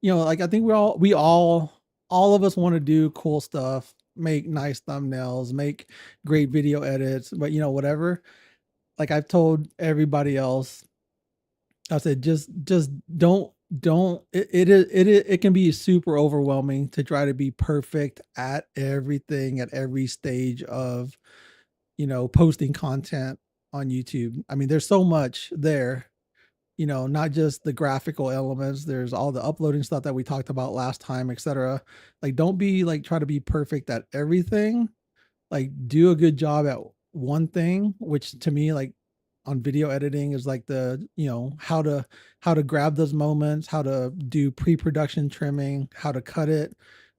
like I think all of us want to do cool stuff, make nice thumbnails, make great video edits, but whatever. Like I've told everybody else, I said, just don't it can be super overwhelming to try to be perfect at everything at every stage of posting content on YouTube. I mean, there's so much there, not just the graphical elements, there's all the uploading stuff that we talked about last time, etc. Like don't be like try to be perfect at everything. Like do a good job at one thing, which to me like on video editing is like the how to grab those moments, how to do pre-production trimming, how to cut it,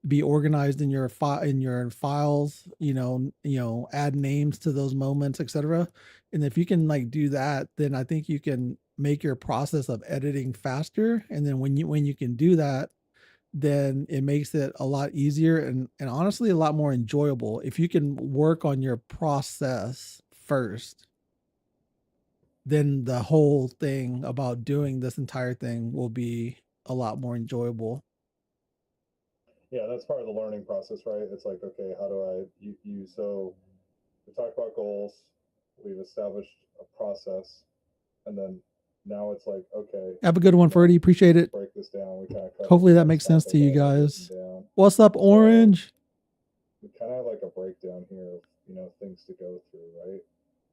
be organized in your files, add names to those moments, etc. And if you can like do that, then I think you can make your process of editing faster. And then when you can do that, then it makes it a lot easier and honestly a lot more enjoyable if you can work on your process first. Then the whole thing about doing this entire thing will be a lot more enjoyable. Yeah, that's part of the learning process, right? It's like, okay, how do so we talked about goals, we've established a process, and then now it's like, okay, Have a good one, Ferdy. Appreciate it. break this down. We kind of Hopefully that makes sense to you guys. What's up, Orange? We kind of have like a breakdown here of things to go through, right?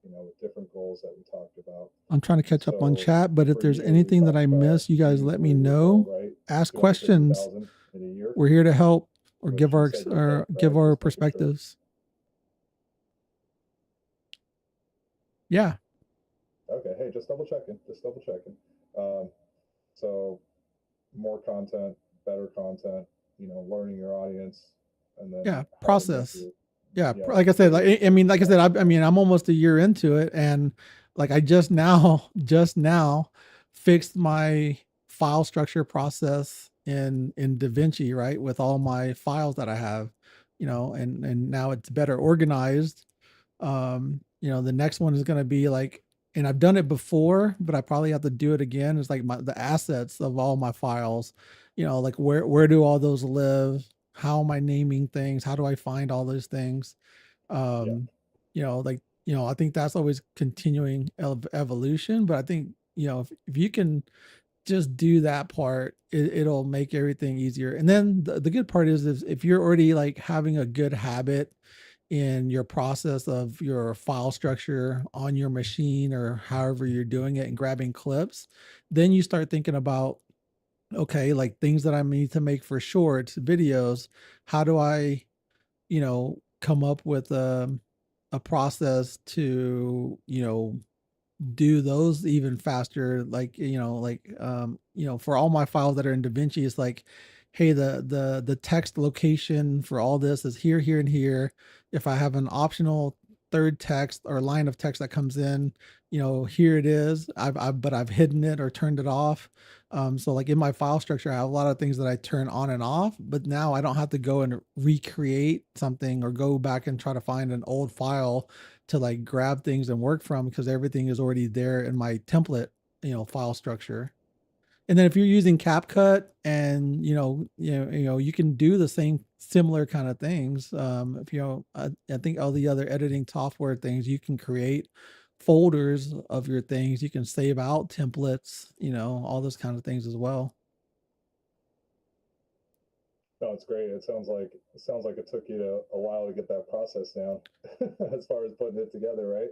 With different goals that we talked about. I'm trying to catch up on chat, but if there's anything that I miss, you guys let me know. Ask questions. We're here to help or give our perspectives. Yeah. Okay. Hey, just double checking. So more content, better content, learning your audience, and then process. Yeah, like I said, I'm almost a year into it, and like I just now fixed my file structure process in DaVinci, right, with all my files that I have, and now it's better organized. The next one is going to be like, and I've done it before, but I probably have to do it again. It's like the assets of all my files, like where do all those live? How am I naming things? How do I find all those things? Like, I think that's always continuing evolution. But I think, if you can just do that part, it'll make everything easier. And then the good part is if you're already like having a good habit in your process of your file structure on your machine or however you're doing it and grabbing clips, then you start thinking about, okay, like things that I need to make for shorts, videos. How do I, come up with a process to, do those even faster, like for all my files that are in DaVinci, it's like, hey, the text location for all this is here, here, and here. If I have an optional third text or line of text that comes in, here it is. But I've hidden it or turned it off. So like in my file structure, I have a lot of things that I turn on and off, but now I don't have to go and recreate something or go back and try to find an old file to like grab things and work from, because everything is already there in my template, file structure. And then if you're using CapCut and you can do the same similar kind of things. If I think all the other editing software things, you can create folders of your things. You can save out templates, all those kind of things as well. No, it's great. It sounds like it took you a while to get that process down, as far as putting it together, right?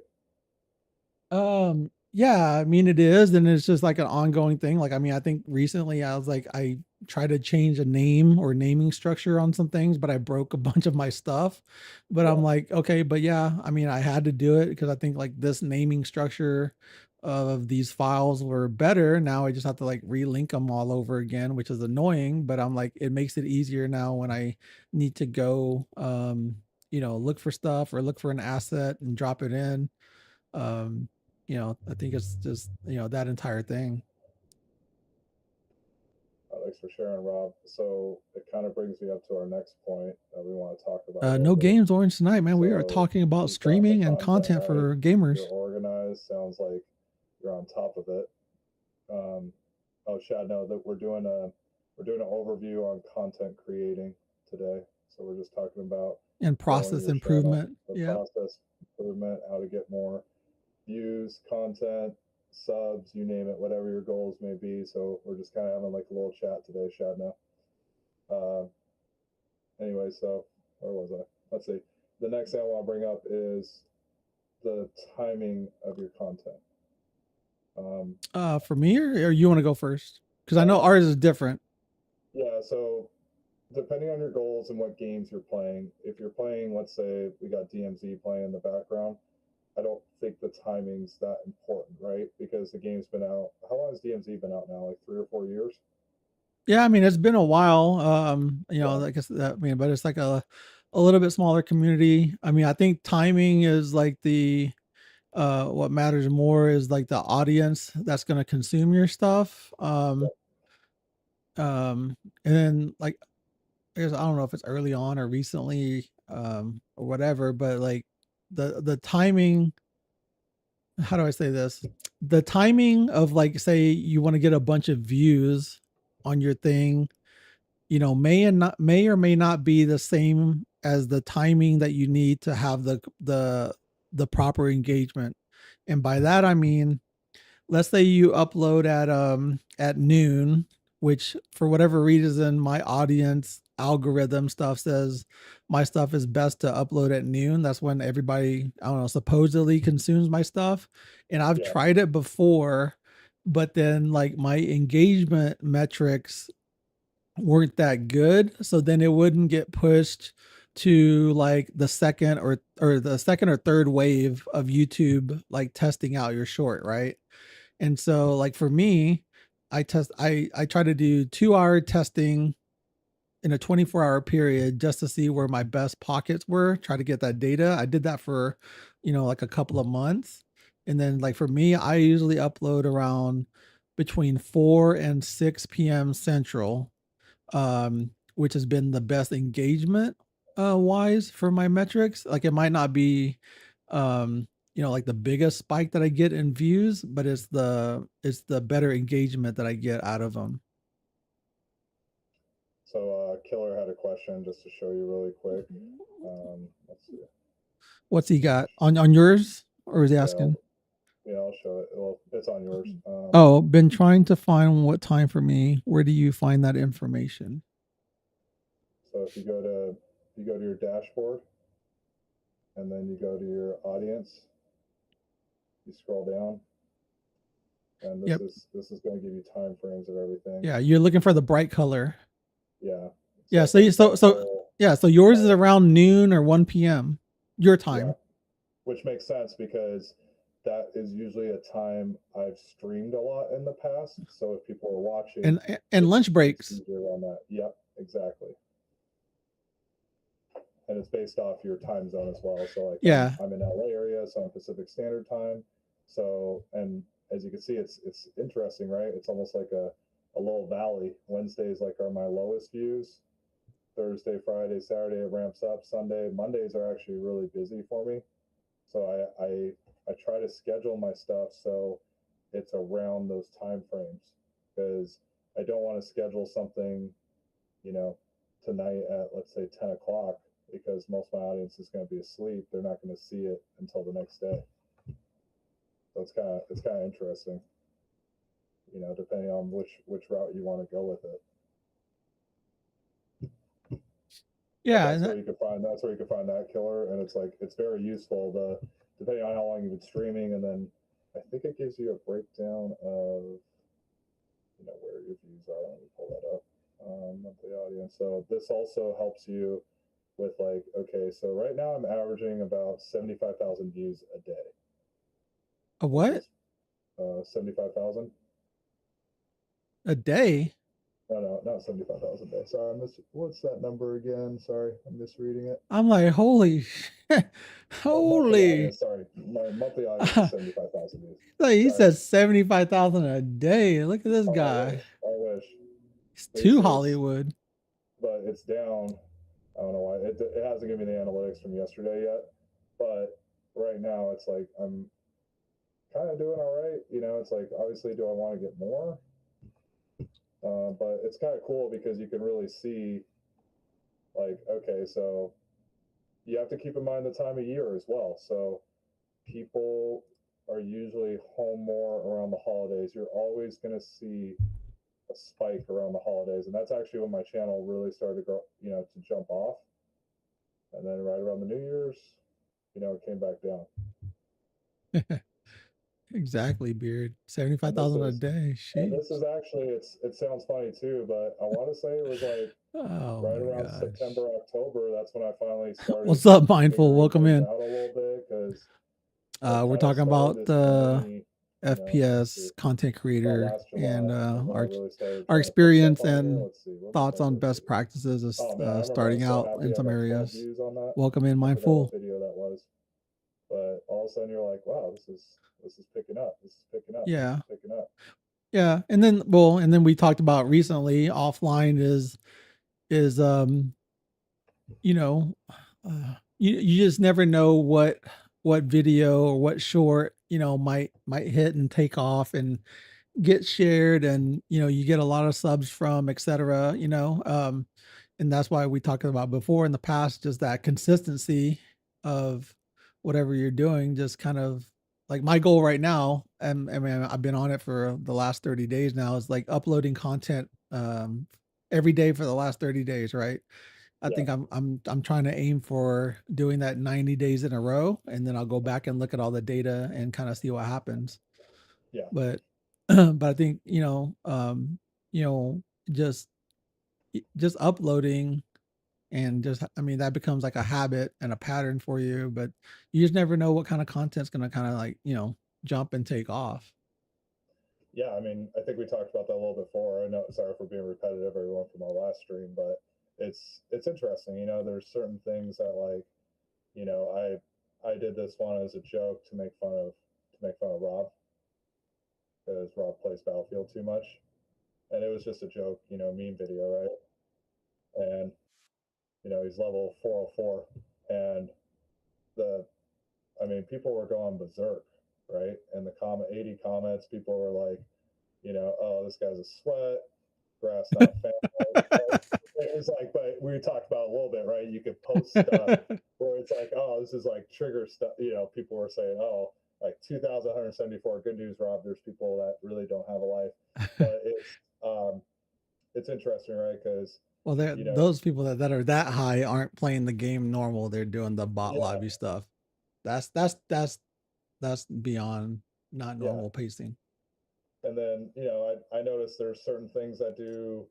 Yeah, I mean it is, and it's just like an ongoing thing. Like, I mean, I think recently I was like, I tried to change a name or naming structure on some things, but I broke a bunch of my stuff. But I'm Yeah, like, okay, but yeah, I mean, I had to do it because I think like this naming structure of these files were better. Now I just have to like relink them all over again, which is annoying, but I'm like, it makes it easier now when I need to go look for stuff or look for an asset and drop it in. um I think it's just that entire thing. thanks for sharing, Rob. So it kind of brings me up to our next point that we want to talk about a little No bit. games orange tonight, man. We are So talking about you've gotten the streaming and content content right. for You're gamers. organized. Sounds like you're on top of it. Um, oh, Shad, no, that we're doing an overview on content creating today. So we're just talking about And growing process your channel, improvement. the Yep. process improvement, how to get more views, content, subs, you name it, whatever your goals may be. So we're just kind of having like a little chat today, Shadna. Uh, anyway, so where was I? Let's see. The next thing I want to bring up is the timing of your content. For me, or you want to go first? Because I know Uh, ours is different. yeah, so depending on your goals and what games you're playing, if you're playing, let's say we got DMZ playing in the background, I don't think the timing's that important, right? Because the game's been out. How long has DMZ been out now? Like 3 or 4 years? Yeah, I mean it's been a while. Yeah, I guess that, I mean, but it's like a little bit smaller community. I mean, I think timing is like the what matters more is like the audience that's going to consume your stuff. yeah, And then like, I guess I don't know if it's early on or recently, or whatever, but like the timing, how do I say this? The timing of like, say you want to get a bunch of views on your thing, may or may not be the same as the timing that you need to have the proper engagement. And by that I mean, let's say you upload at noon, which for whatever reason my audience algorithm stuff says my stuff is best to upload at noon. That's when everybody, I don't know, supposedly consumes my stuff. And I've yeah. tried it before, but then like my engagement metrics weren't that good, so then it wouldn't get pushed to like the second or the second or third wave of YouTube like testing out your short, right? And so like for me, I try to do 2 hour testing in a 24-hour period just to see where my best pockets were, try to get that data. I did that for, like a couple of months. And then like for me, I usually upload around between 4 and 6 p.m. Central, which has been the best engagement wise for my metrics. Like it might not be like the biggest spike that I get in views, but it's the better engagement that I get out of them. So Killer had a question just to show you really quick. Let's see. What's he got on yours? or is he Yeah, asking? I'll show it. Well, it's on yours. Oh, been trying to find what time for me. Where do you find that information? So if you go to your dashboard, and then you go to your audience, you scroll down, and Yep. this is going to give you time frames of everything. Yeah, you're looking for the bright color. Yeah. Yeah. it's So like so yeah. So yours is around noon or 1 p.m. your time. Yeah, which makes sense because that is usually a time I've streamed a lot in the past. So if people are watching, And lunch it's breaks. usually around that. Yep, exactly. And it's based off your time zone as well. So like Yeah. I'm in LA area, so I'm Pacific Standard Time. So and as you can see, it's interesting, right? It's almost like a little valley. Wednesdays like are my lowest views. Thursday, Friday, Saturday it ramps up. Sunday, Mondays are actually really busy for me. So I try to schedule my stuff so it's around those time frames because I don't want to schedule something, you know, tonight at let's say 10 o'clock because most of my audience is going to be asleep. They're not going to see it until the next day. So it's kind of interesting, depending on which route you want to go with it. Yeah. That's where you can find that killer, and it's very useful. Depending on how long you've been streaming, and then I think it gives you a breakdown of where your views are. Let me pull that up. Monthly audience. So this also helps you with like, okay, so right now I'm averaging about 75,000 views a day. A what? 75,000. A day? No, not 75,000 a day. Sorry, what's that number again? Sorry, I'm misreading it. I'm like, holy, Monthly holy. audience. Sorry, my monthly audience is 75,000 views. Like he Sorry. said 75,000 a day. Look at this Oh, guy. I wish. He's But too Hollywood. but it's down. I don't know why. It hasn't given me the analytics from yesterday yet. But right now, it's like I'm kind of doing all right. It's like, obviously, do I want to get more? But it's kind of cool because you can really see, like, okay, so you have to keep in mind the time of year as well. So people are usually home more around the holidays. You're always going to see a spike around the holidays, and that's actually when my channel really started to grow, to jump off. And then right around the New Year's, it came back down. Exactly, Beard. 75,000 a day. And this Sheesh. is actually it sounds funny too, but I want to say it was like Oh right my around gosh. September, October. That's when I finally started What's up, Mindful? figuring Welcome things in. out a little bit because We're kind of talking started about this the journey. Let's see, FPS content about creator last and July is when I really started our trying to put stuff experience on here. and Let's see, what was thoughts my on first best video? practices of Oh man, I remember I starting was so out happy in I some got 12 areas. views on that. Welcome in, I forgot Mindful. what video that was, but all of a sudden you're like, wow, this is picking up. This is picking up. Yeah. This is picking up. Yeah. And then we talked about recently offline is you know, you just never know what video or what short might hit and take off and get shared, and you get a lot of subs from, etc. And that's why we talked about before in the past, just that consistency of whatever you're doing, just kind of like my goal right now, and I mean I've been on it for the last 30 days now, is like uploading content every day for the last 30 days, right? I Yeah. think I'm trying to aim for doing that 90 days in a row, and then I'll go back and look at all the data and kind of see what happens. Yeah. But but I think you know just just uploading, and just, I mean, that becomes like a habit and a pattern for you, but you just never know what kind of content's going to kind of like jump and take off. Yeah, I mean, I think we talked about that a little before. I know, sorry for being repetitive, everyone, from our last stream, but it's interesting. There's certain things that, like, I did this one as a joke to make fun of Rob because Rob plays Battlefield too much, and it was just a joke, meme video, right? And he's level 404, and the I mean, people were going berserk, right? And the 80 comments, people were like, oh, this guy's a sweat. grass, not family. But it's like, but we talked about a little bit, right? You could post stuff where it's like, oh, this is like trigger stuff. You know, people were saying, oh, like 2,174. Good news, Rob. There's people that really don't have a life, but it's interesting, right? Because Well, you know, those people that are that high aren't playing the game normal. They're doing the bot yeah, lobby stuff. That's beyond not yeah. normal pacing. And then I noticed there's certain things that do.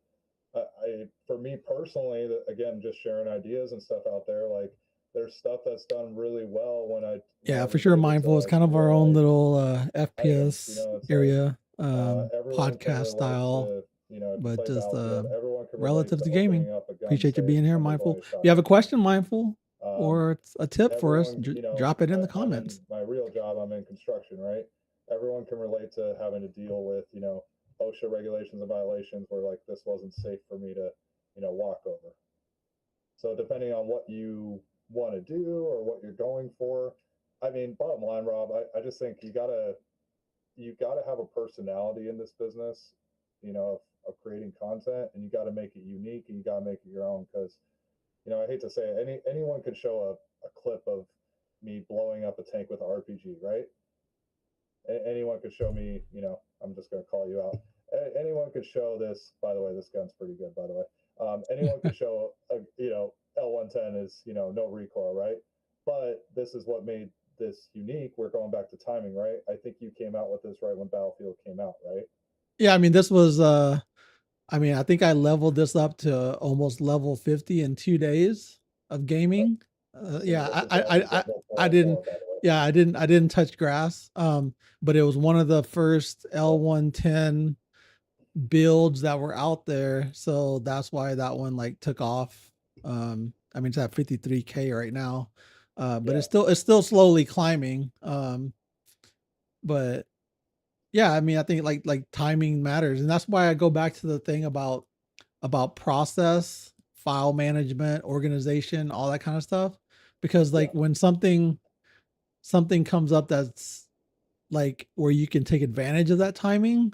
For me personally, that again, just sharing ideas and stuff out there. Like there's stuff that's done really well when I Yeah, for was sure. able Mindful is to kind of our own realize little items. FPS It's like area, everyone can podcast relate style, to, if you but play just Battlefield, everyone can relate relative to to gaming. opening up a gun Appreciate you safe being here, and Mindful. deploying a If you have a shotgun. question, Mindful, Um, or it's a tip for us, everyone, drop it in the I'm in comments. my real job. I'm in construction, right? Everyone can relate to having to deal with, OSHA regulations and violations where like this wasn't safe for me to, walk over. So depending on what you want to do or what you're going for, I mean, bottom line, Rob, I just think you gotta have a personality in this business, of creating content, and you got to make it unique and you got to make it your own. Because I hate to say it, anyone could show a clip of me blowing up a tank with an RPG, right? Anyone could show me, I'm just going to call you out. Anyone could show this. By the way, this gun's pretty good. By the way, anyone could show L110 is no recoil, right? But this is what made this unique. We're going back to timing, right? I think you came out with this right when Battlefield came out, right? Yeah, I mean, this was I think I leveled this up to almost level 50 in 2 days of gaming. Seems Yeah, like the grass is getting I more and didn't. more. By the way, Yeah, I didn't touch grass. But it was one of the first L110 builds that were out there, so that's why that one like took off. I mean, it's at 53K right now, but yeah, it's still slowly climbing. But yeah, I mean, I think like timing matters, and that's why I go back to the thing about process, file management, organization, all that kind of stuff. Because yeah, like when something comes up that's like where you can take advantage of that timing,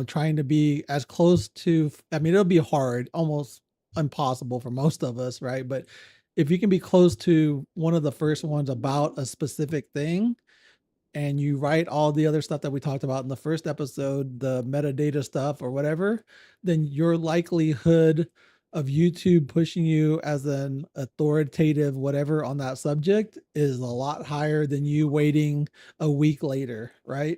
trying to be as close to, I mean, it'll be hard, almost impossible for most of us, right? But if you can be close to one of the first ones about a specific thing, and you write all the other stuff that we talked about in the first episode, the metadata stuff or whatever, then your likelihood of YouTube pushing you as an authoritative whatever on that subject is a lot higher than you waiting a week later, right?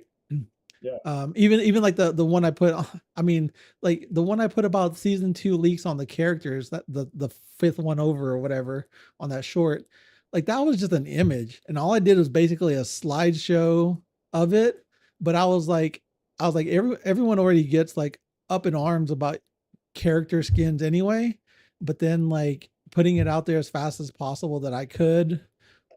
yeah, Even like the one I put, I mean, like the one I put about season 2 leaks on the characters, that the fifth one over or whatever on that short, like that was just an image, and all I did was basically a slideshow of it. But I was like, everyone already gets like up in arms about character skins anyway. But then like putting it out there as fast as possible that I could,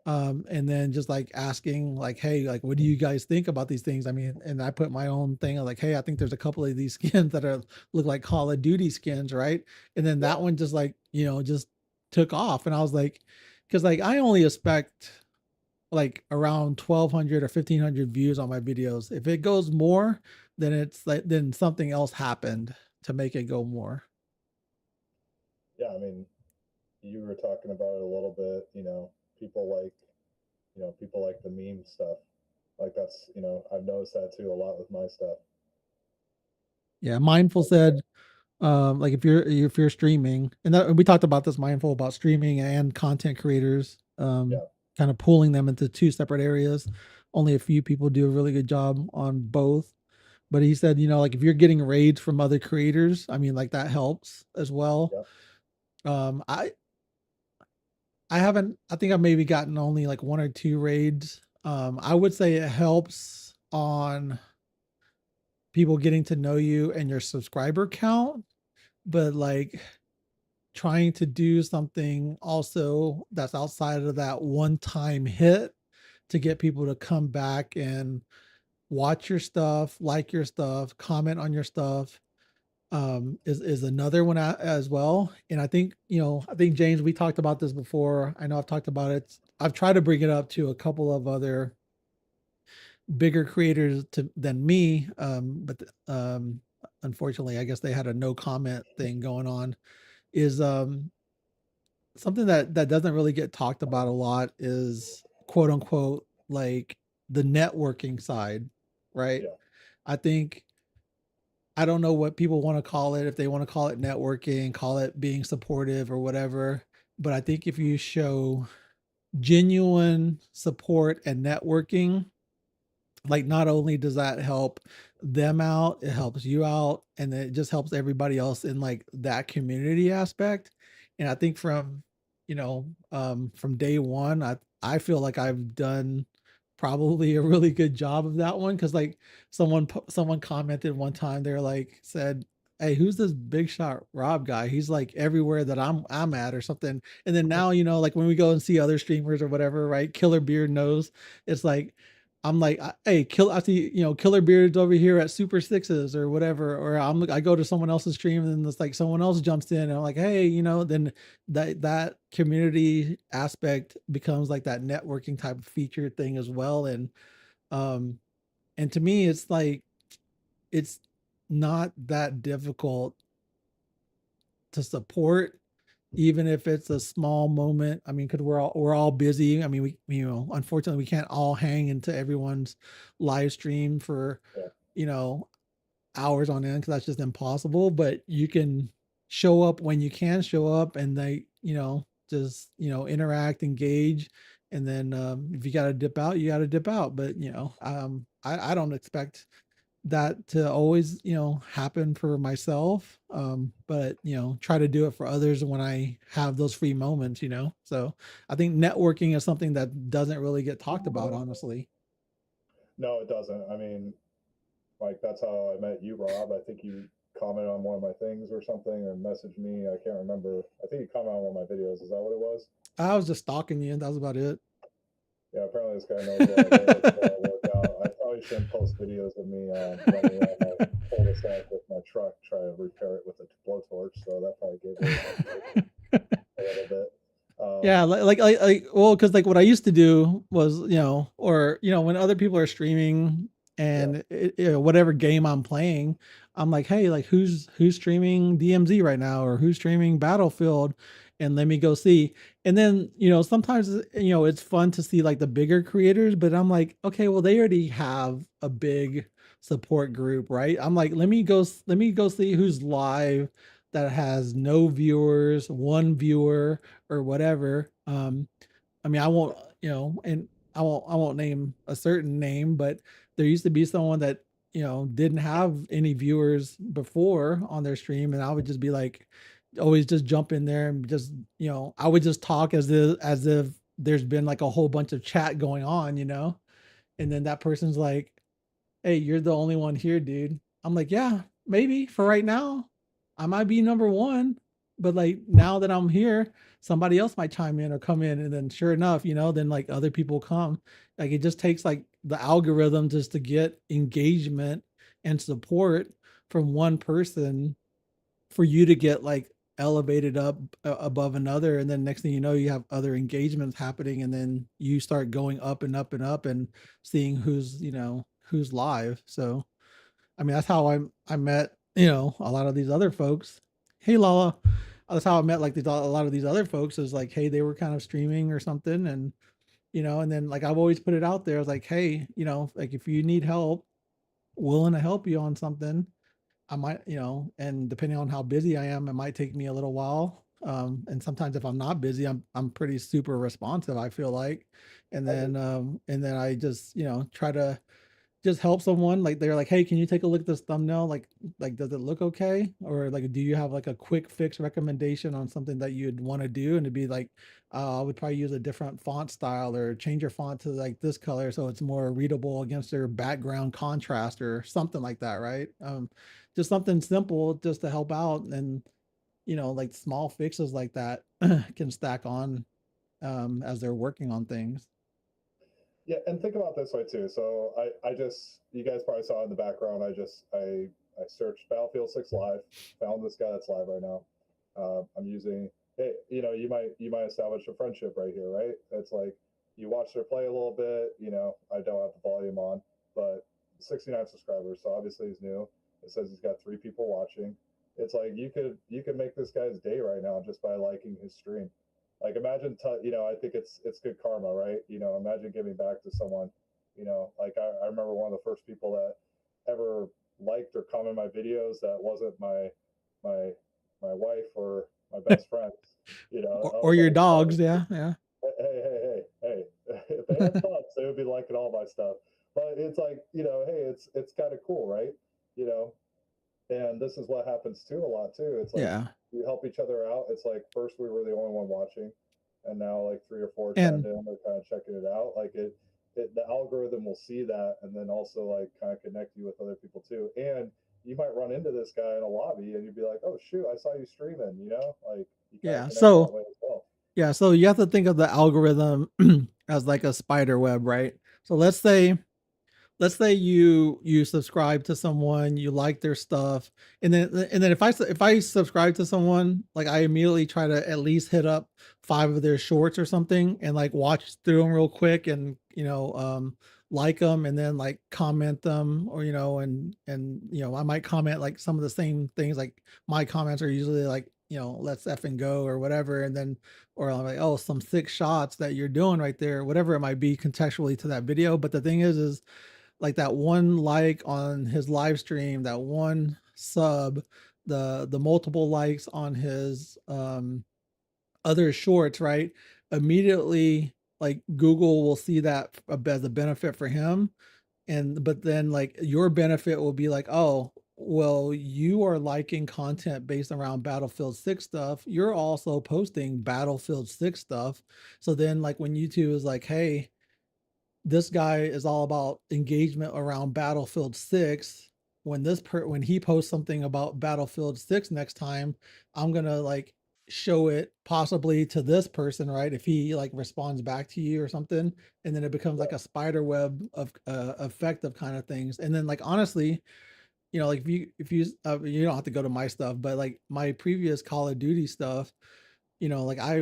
and then just like asking like, hey, like what do you guys think about these things? I mean, and I put my own thing of like, hey, I think there's a couple of these skins that are look like Call of Duty skins, right? And then that yeah, one just like, just took off. And I was like, because like I only expect like around 1,200 or 1,500 views on my videos. If it goes more, then it's like then something else happened to make it go more. yeah. I mean, you were talking about it a little bit. People like people like the meme stuff. Like that's I've noticed that too a lot with my stuff. Yeah, Mindful Like, said, like if you're streaming, and that we talked about this, Mindful, about streaming and content creators, yeah, kind of pulling them into two separate areas. Only a few people do a really good job on both. But he said, like if you're getting raids from other creators, I mean, like that helps as well. yeah, um i I haven't, I think I've maybe gotten only like one or two raids. I would say it helps on people getting to know you and your subscriber count, but like trying to do something also that's outside of that one time hit to get people to come back and watch your stuff, like your stuff, comment on your stuff, is another one as well. And I think, I think James, we talked about this before. I know I've talked about it. I've tried to bring it up to a couple of other bigger creators than me. But unfortunately, I guess they had a no comment thing going on. Is something that doesn't really get talked about a lot is quote unquote like the networking side, right? Yeah. I think I don't know what people want to call it, if they want to call it networking, call it being supportive or whatever. But I think if you show genuine support and networking, like not only does that help them out, it helps you out, and it just helps everybody else in like that community aspect. And I think from day one, I feel like I've done probably a really good job of that one, because like someone commented one time, they're like said, hey, who's this big shot Rob guy? He's like everywhere that I'm at or something. And then now, like when we go and see other streamers or whatever, right? Killer Beard knows. It's like I'm like, hey, I see, Killer Beards over here at Super Sixes or whatever, or I go to someone else's stream and it's like someone else jumps in and I'm like, hey, then that community aspect becomes like that networking type of feature thing as well. Um, and to me, it's like, it's not that difficult to support, even if it's a small moment. I mean, because we're all busy. I mean, unfortunately, we can't all hang into everyone's live stream for Yeah. you know hours on end, because that's just impossible. But you can show up when you can show up, and they just interact, engage, and then if you got to dip out, you got to dip out. But I don't expect that to always happen for myself, but try to do it for others when I have those free moments. So I think networking is something that doesn't really get talked about, honestly. No, it doesn't. I mean, like that's how I met you, Rob. I think you commented on one of my things or something and messaged me. I can't remember. I think you commented on one of my videos. Is that what it was? I was just stalking you, and that was about it. Yeah, apparently this guy knows where I live, where I work out. I probably shouldn't post videos of me running around my cul-de-sac with my truck trying to repair it with a blowtorch. So that probably gave away a little bit. Yeah, well, because like what I used to do was, or when other people are streaming Yeah, and whatever game I'm playing, I'm like, hey, like who's streaming DMZ right now, or who's streaming Battlefield, and let me go see. And then sometimes it's fun to see like the bigger creators, but I'm like, okay, well they already have a big support group, right? I'm like, let me go see who's live that has no viewers, one viewer or whatever. I mean, I won't, and I won't name a certain name, but there used to be someone that, didn't have any viewers before on their stream. And I would just be like, always just jump in there and just, I would just talk as if there's been like a whole bunch of chat going on, and then that person's like, hey, you're the only one here, dude. I'm like, yeah, maybe for right now, I might be number one, but like now that I'm here, somebody else might chime in or come in, and then sure enough, then like other people come. Like it just takes like the algorithm just to get engagement and support from one person for you to get like elevated up above another, and then next thing you know, you have other engagements happening, and then you start going up and up and up and seeing who's live. So I mean, that's how I met a lot of these other folks. Hey Lala, that's how I met like a lot of these other folks, is like, hey, they were kind of streaming or something, and and then like I've always put it out there. I was like, hey, like if you need help, willing to help you on something. I might, and depending on how busy I am, it might take me a little while. And sometimes if I'm not busy, I'm pretty super responsive, I feel like. And then I just, try to just help someone. Like they're like, hey, can you take a look at this thumbnail? Like does it look okay? Or like do you have like a quick fix recommendation on something that you'd want to do? And to be like, I would probably use a different font style, or change your font to like this color so it's more readable against your background contrast or something like that, right? Just something simple just to help out. And like small fixes like that can stack on as they're working on things. yeah, and think about it this way too. So I just you guys probably saw in the background. I searched Battlefield 6 live, found this guy that's live right now. I'm using hey, you might establish a friendship right here, right? It's like you watch their play a little bit. I don't have the volume on, but 69 subscribers, so obviously he's new. It says he's got 3 people watching. It's like you could make this guy's day right now just by liking his stream. Like imagine, I think it's good karma, right? Imagine giving back to someone. Like I remember one of the first people that ever liked or commented my videos that wasn't my my wife or my best friend. I or was your like, oh, dogs. Yeah, yeah. hey. If they had thoughts, they would be liking all my stuff. But it's like, hey, it's kind of cool, right? You know, and this is what happens too a lot too. It's like Yeah. you help each other out. It's like first we were the only one watching, and now like 3 or 4 chimed And in. They're kind of checking it out. Like the algorithm will see that, and then also like kind of connect you with other people too. And you might run into this guy in a lobby, and you'd be like, "Oh shoot, I saw you streaming." Like you kind of yeah, connect that so way as well. yeah, so you have to think of the algorithm as like a spider web, right? So let's say you subscribe to someone, you like their stuff, and then if I subscribe to someone, like I immediately try to at least hit up 5 of their shorts or something and like watch through them real quick and like them and then like comment them, or and I might comment like some of the same things. Like my comments are usually like, let's F and go or whatever, and then or I'm like, oh, some sick shots that you're doing right there, whatever it might be contextually to that video. But the thing is like that one like on his live stream, that one sub, the multiple likes on his other shorts, right? Immediately, like Google will see that as a benefit for him. But then like your benefit will be like, oh, well, you are liking content based around Battlefield 6 stuff. You're also posting Battlefield 6 stuff. So then like when YouTube is like, hey, this guy is all about engagement around Battlefield 6. When he posts something about Battlefield 6 next time, I'm going to like show it possibly to this person, right? If he like responds back to you or something, and then it becomes like a spider web of effect of kind of things. And then like honestly, like if you you don't have to go to my stuff, but like my previous Call of Duty stuff, like I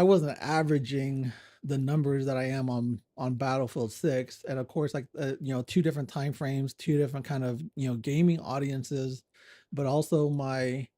wasn't averaging the numbers that I am on Battlefield 6. And of course, like 2 different time frames, 2 different kind of gaming audiences, but also my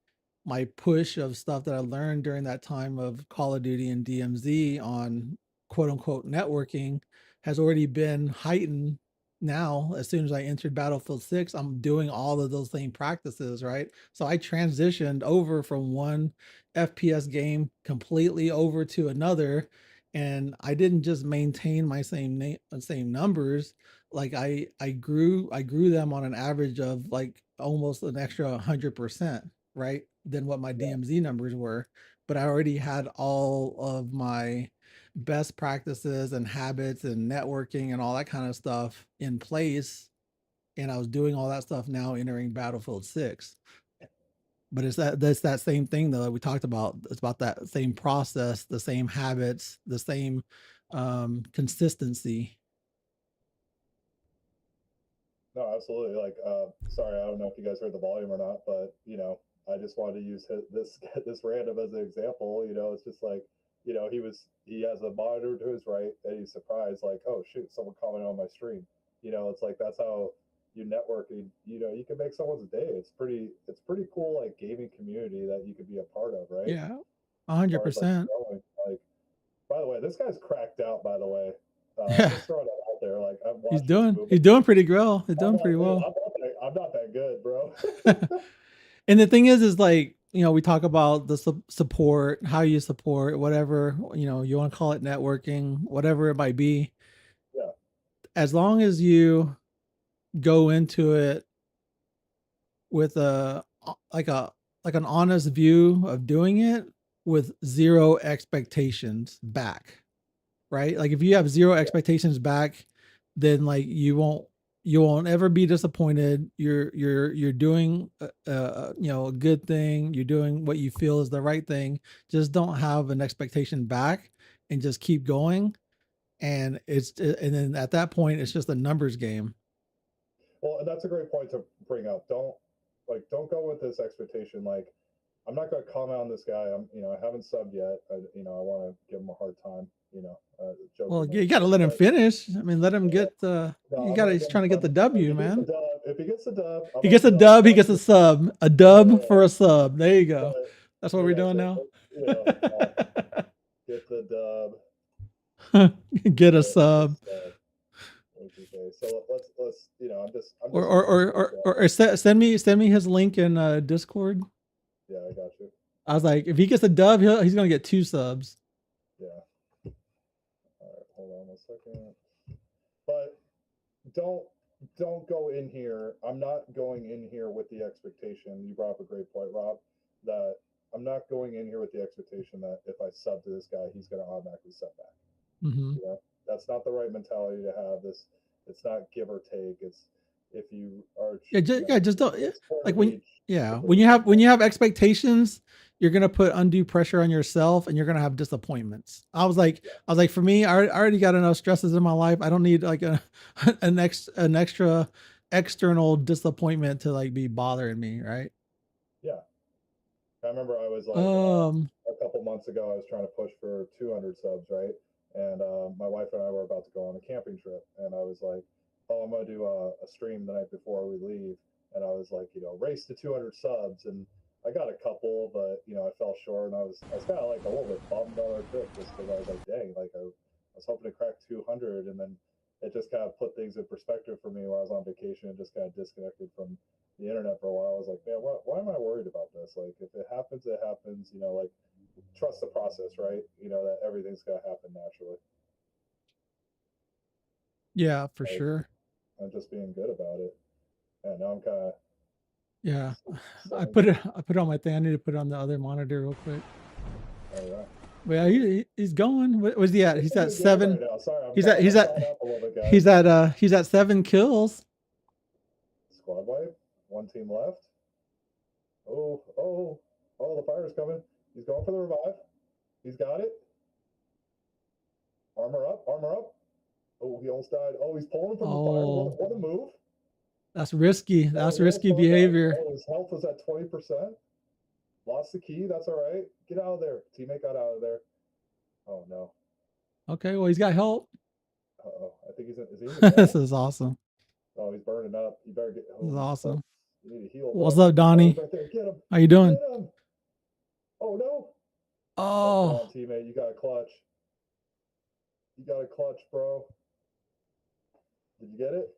push of stuff that I learned during that time of Call of Duty and DMZ on quote unquote networking has already been heightened. Now, as soon as I entered Battlefield 6, I'm doing all of those same practices, right? So I transitioned over from one FPS game completely over to another, and I didn't just maintain my same numbers. Like I grew them on an average of like almost an extra 100%, right, than what my Yeah. DMZ numbers were. But I already had all of my best practices and habits and networking and all that kind of stuff in place. And I was doing all that stuff now entering Battlefield 6. But that's that same thing though that we talked about. It's about that same process, the same habits, the same consistency. No, absolutely. Like, sorry, I don't know if you guys heard the volume or not, but I just wanted to use this this random as an example. It's just like, he has a monitor to his right, and he's surprised, like, oh shoot, someone commented on my stream. It's like that's how you network. You can make someone's day. It's pretty cool, like gaming community that you could be a part of, right? Yeah, As far as like 100%. growing, like, by the way, this guy's cracked out. By the way, Yeah, just throwing that out there. Like I've he's watched his doing movement. he's doing pretty well. He's I'm doing pretty like, dude, well. I'm not that good, bro. And the thing is like, we talk about the support, how you support, whatever, you want to call it networking, whatever it might be. Yeah. As long as you go into it with an honest view of doing it with zero expectations back, right? Like if you have zero expectations back, then like you won't ever be disappointed. You're doing a good thing. You're doing what you feel is the right thing. Just don't have an expectation back and just keep going. And then at that point it's just a numbers game. Well, and that's a great point to bring up. Don't go with this expectation. Like, I'm not going to comment on this guy. I haven't subbed yet. I want to give him a hard time. Well, you Jokingly. got to let him But finish. I mean, let him get no, you I'm got to gonna he's give him trying to get the some. W, He's the man. dub. if he gets a dub, I'm He gets a gonna, dub, he gets a sub. A dub Yeah. for a sub. There you go. but, That's what yeah, we're doing so, now. you know, get the dub. Get a get the sub. sub. What did you say? So let's you know, I'm just Or send me his link in Discord. Yeah, I got you. I was like, if he gets a dub, he's gonna get 2 subs. Yeah. All right, hold on a second. But don't go in here. I'm not going in here with the expectation. You brought up a great point, Rob, that I'm not going in here with the expectation that if I sub to this guy, he's going to automatically sub back. Mm-hmm. You know, that's not the right mentality to have. It's not give or take. It's if you are just don't like when Yeah. when you have expectations, you're gonna put undue pressure on yourself and you're gonna have disappointments. I was like, for me, I already got enough stresses in my life. I don't need like an extra external disappointment to like be bothering me, right? Yeah. I remember I was like a couple months ago, I was trying to push for 200 subs, right? And my wife and I were about to go on a camping trip, and I was like, "Oh, I'm gonna do a stream the night before we leave." And I was like, race to 200 subs, and I got a couple, but I fell short, and I was kind of like a little bit bummed on our trip just because I was like, "Dang, like I was hoping to crack 200," and then it just kind of put things in perspective for me while I was on vacation and just kind of disconnected from the internet for a while. I was like, man, why am I worried about this? Like, if it happens, it happens. Like, trust the process, right? That everything's gonna happen naturally. Yeah, for sure. I'm just being good about it, and now I'm kind of. Yeah, I put it on my thing. I need to put it on the other monitor real quick. Oh yeah. Well, he's going. Where's he at? He's at 7. Right now. Sorry, he's at 7 kills. Squad wipe. One team left. Oh, the fire's coming. He's going for the revive. He's got it. Armor up. Oh, he almost died. Oh, he's pulling from the fire. What a move. That's risky. That's risky behavior. Oh, his health was at 20%. Lost the key. That's all right. Get out of there. Teammate got out of there. Oh, no. Okay, well, he's got help. Uh-oh. I think he's in. Is he in the This is awesome. Oh, he's burning up. You better get. This is awesome. You need to heal. What's up, Donnie? Right there. Get him. How you doing? Get him. Oh, no. Oh. Come on, teammate. You got a clutch. Bro. Did you get it?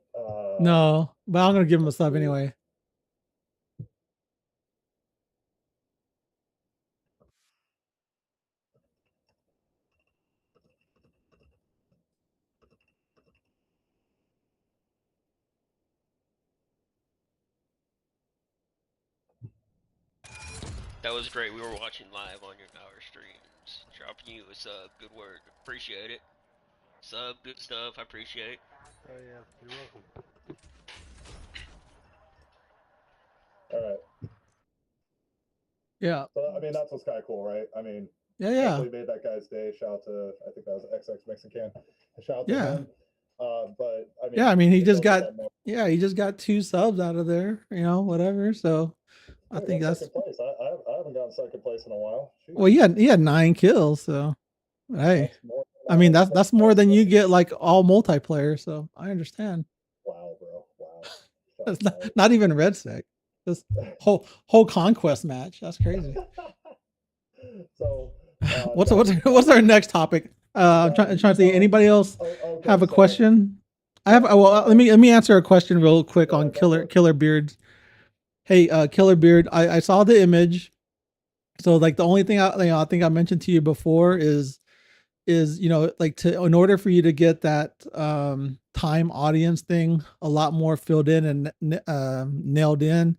No, but I'm going to give him a sub anyway. That was great. We were watching live on our streams. Dropping you a sub. Good work. Appreciate it. Sub, good stuff. I appreciate it. Oh yeah, you're welcome. All right. Yeah. So I mean, that's what's kind of cool, right? I mean, yeah. Hopefully made that guy's day. Shout out to, I think that was XX Mexican. Shout out to him. But I mean, he just got 2 subs out of there. Whatever. So I think that's second place. I haven't gotten second place in a while. Jeez. Well, he had 9 kills. So hey, I mean that's more than you get like all multiplayer. So I understand. Wow, bro. Wow. That's not even red sec. This whole conquest match. That's crazy. So what's our next topic? I'm trying to see. Anybody else have a question? I have. Well, let me answer a question real quick on Killer Beard. Hey, Killer Beard, I saw the image. So like the only thing I think I mentioned to you before is like in order for you to get that time audience thing a lot more filled in and nailed in,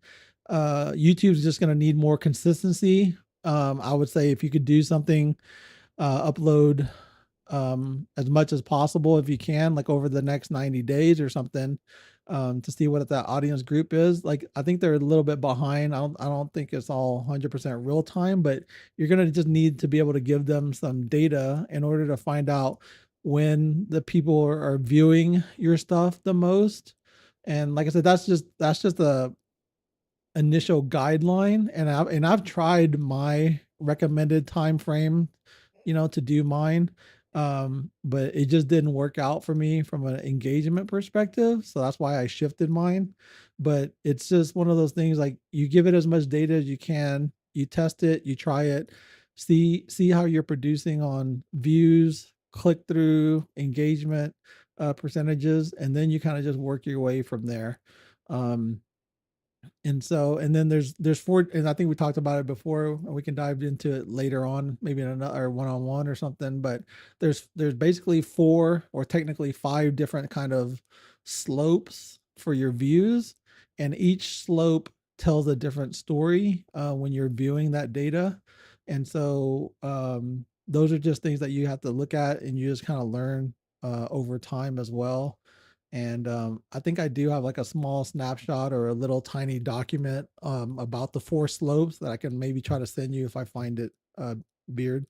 YouTube's just going to need more consistency. I would say if you could do something, upload as much as possible if you can, like over the next 90 days or something, to see what that audience group is. Like I think they're a little bit behind. I don't think it's all 100% real time, but you're gonna just need to be able to give them some data in order to find out when the people are viewing your stuff the most. And like I said, that's just a initial guideline, and I've tried my recommended time frame, to do mine. But it just didn't work out for me from an engagement perspective. So that's why I shifted mine. But it's just one of those things, like you give it as much data as you can, you test it, you try it, see how you're producing on views, click through, engagement percentages, and then you kind of just work your way from there. Um, and so, and then there's four, and I think we talked about it before, and we can dive into it later on, maybe in another one-on-one or something. But there's basically four, or technically five, different kind of slopes for your views, and each slope tells a different story when you're viewing that data. And so those are just things that you have to look at, and you just kind of learn over time as well. And I think I do have like a small snapshot or a little tiny document about the four slopes that I can maybe try to send you if I find it, Beard.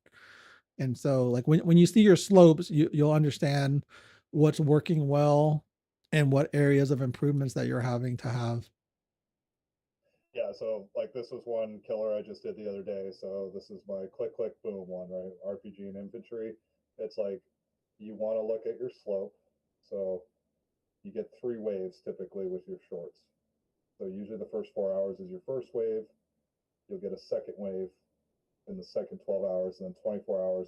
And so, like when you see your slopes, you'll understand what's working well and what areas of improvements that you're having to have. Yeah, so like this was one killer I just did the other day. So this is my click click boom one, right? RPG and infantry. It's like you want to look at your slope. So you get 3 waves typically with your shorts. So usually the first 4 hours is your first wave. You'll get a second wave in the second 12 hours, and then 24 hours,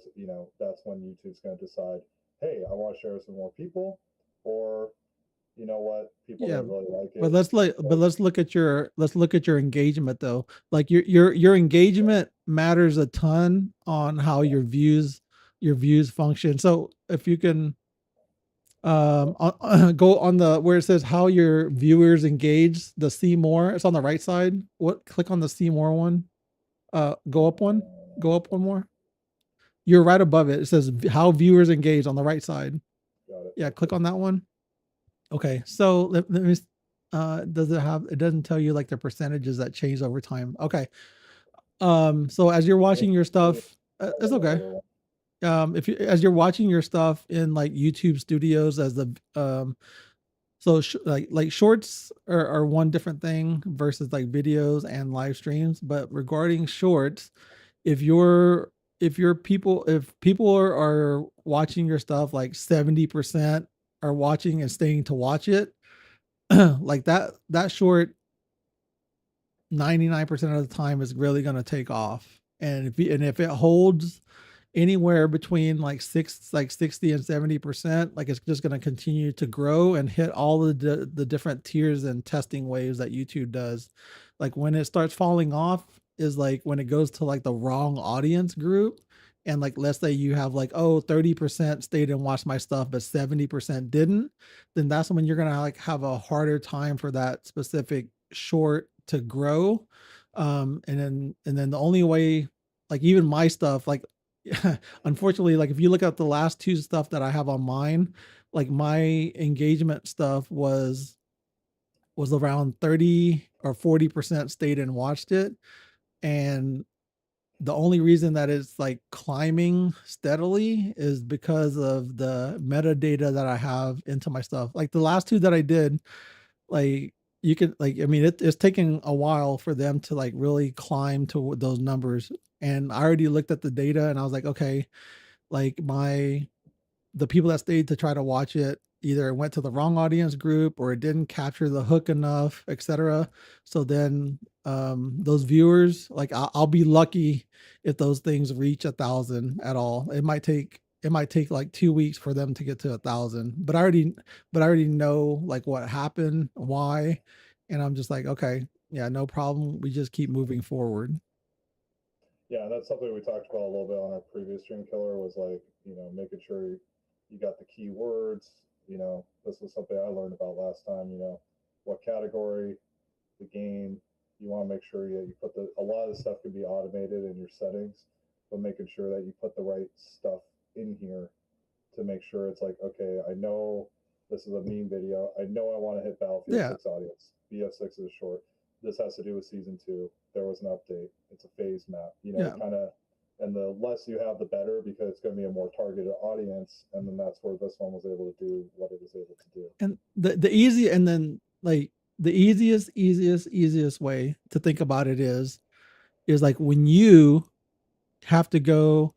that's when YouTube's going to decide, hey, I want to share this with more people, or you know what, people Yeah, don't really like but it. let's look at your engagement though. Like your engagement matters a ton on how your views function. So if you can go on the where it says how your viewers engage, the see more, it's on the right side. Click on the see more one. Go up one. Go up one more. You're right above it. It says how viewers engage on the right side. Got it. Yeah, click on that one. Okay, so let me. Does it have? It doesn't tell you like the percentages that change over time. Okay. So as you're watching your stuff, it's okay. If you as you're watching your stuff in like YouTube Studios as the so like shorts are one different thing versus like videos and live streams. But regarding shorts, if you're if people are watching your stuff, like 70% are watching and staying to watch it, like that short 99% of the time is really going to take off. And if it holds anywhere between like 60 and 70%, like it's just going to continue to grow and hit all of the different tiers and testing waves that YouTube does. Like when it starts falling off is like when it goes to like the wrong audience group. And like, let's say you have like, oh, 30% stayed and watched my stuff, but 70% didn't, then that's when you're going to like have a harder time for that specific short to grow. And then the only way, like even my stuff, like unfortunately, like if you look at the last two stuff that I have on mine, like my engagement stuff was around 30 or 40% stayed and watched it. And the only reason that it's like climbing steadily is because of the metadata that I have into my stuff. Like the last two that I did, like you can like, I mean, it's taking a while for them to like really climb to those numbers. And I already looked at the data and I was like, okay, like the people that stayed to try to watch it either went to the wrong audience group or it didn't capture the hook enough, etc. So then those viewers, like I'll be lucky if those things reach 1,000 at all. It might take like 2 weeks for them to get to 1,000. But I already know like what happened, why, and I'm just like, okay, yeah, no problem. We just keep moving forward. Yeah, that's something we talked about a little bit on our previous stream killer, was like, making sure you got the keywords. This was something I learned about last time, what category, the game. You want to make sure you put a lot of the stuff can be automated in your settings, but making sure that you put the right stuff in here to make sure it's like, okay, I know this is a meme video. I know I want to hit Battlefield Yeah. 6 audience. BF6 is short. This has to do with season 2. There was an update. It's a phase map. Yeah. Kind of, and the less you have, the better, because it's going to be a more targeted audience. And then that's where this one was able to do what it was able to do. And the easy, and then like the easiest way to think about it is like when you have to go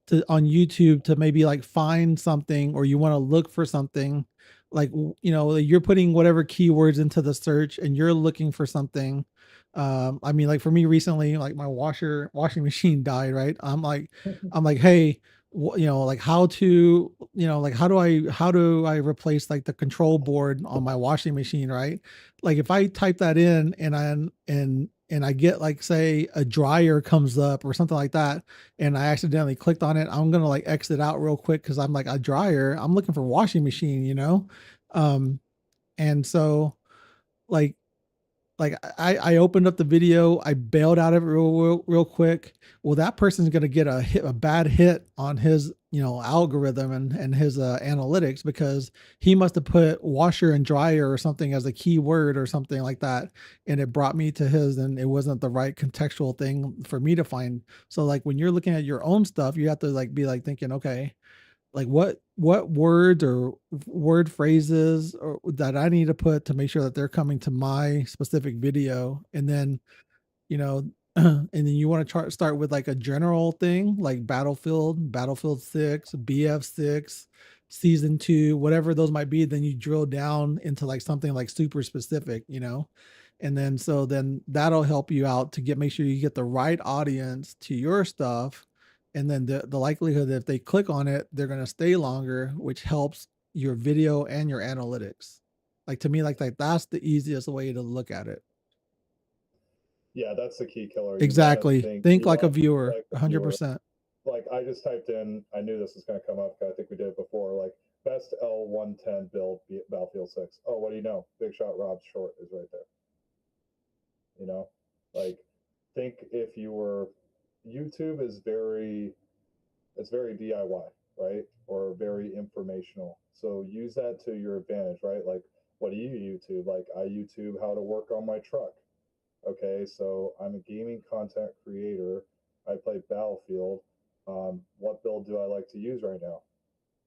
to on YouTube to maybe like find something, or you want to look for something, like you're putting whatever keywords into the search and you're looking for something. I mean, like for me recently, like my washing machine died, right? I'm like, hey, like how to, like how do I replace like the control board on my washing machine, right? Like if I type that in and I get like say a dryer comes up or something like that, and I accidentally clicked on it, I'm gonna like exit out real quick because I'm like a dryer. I'm looking for washing machine. Um, and so like I opened up the video, I bailed out of it real quick. Well, that person's going to get a bad hit on his algorithm and his analytics, because he must have put washer and dryer or something as a keyword or something like that, and it brought me to his, and it wasn't the right contextual thing for me to find. So like when you're looking at your own stuff, you have to like be like thinking, okay, like what words or word phrases or that I need to put to make sure that they're coming to my specific video. And then and then you want to start with like a general thing like Battlefield 6, BF6, season 2, whatever those might be. Then you drill down into like something like super specific. And then that'll help you out to make sure you get the right audience to your stuff. And then the likelihood that if they click on it, they're going to stay longer, which helps your video and your analytics. Like to me, like that's the easiest way to look at it. Yeah, that's the key killer. You gotta Exactly. think. Think You like a want to think viewer, like the viewer. 100%. Like I just typed in. I knew this was going to come up. I think we did it before. Like best L110 build Battlefield 6. Oh, what do you know? Big Shot Rob's short is right there. Like think if you were. YouTube is it's very DIY, right? Or very informational. So use that to your advantage, right? Like, what do you YouTube? Like, I YouTube how to work on my truck. Okay, so I'm a gaming content creator. I play Battlefield. What build do I like to use right now?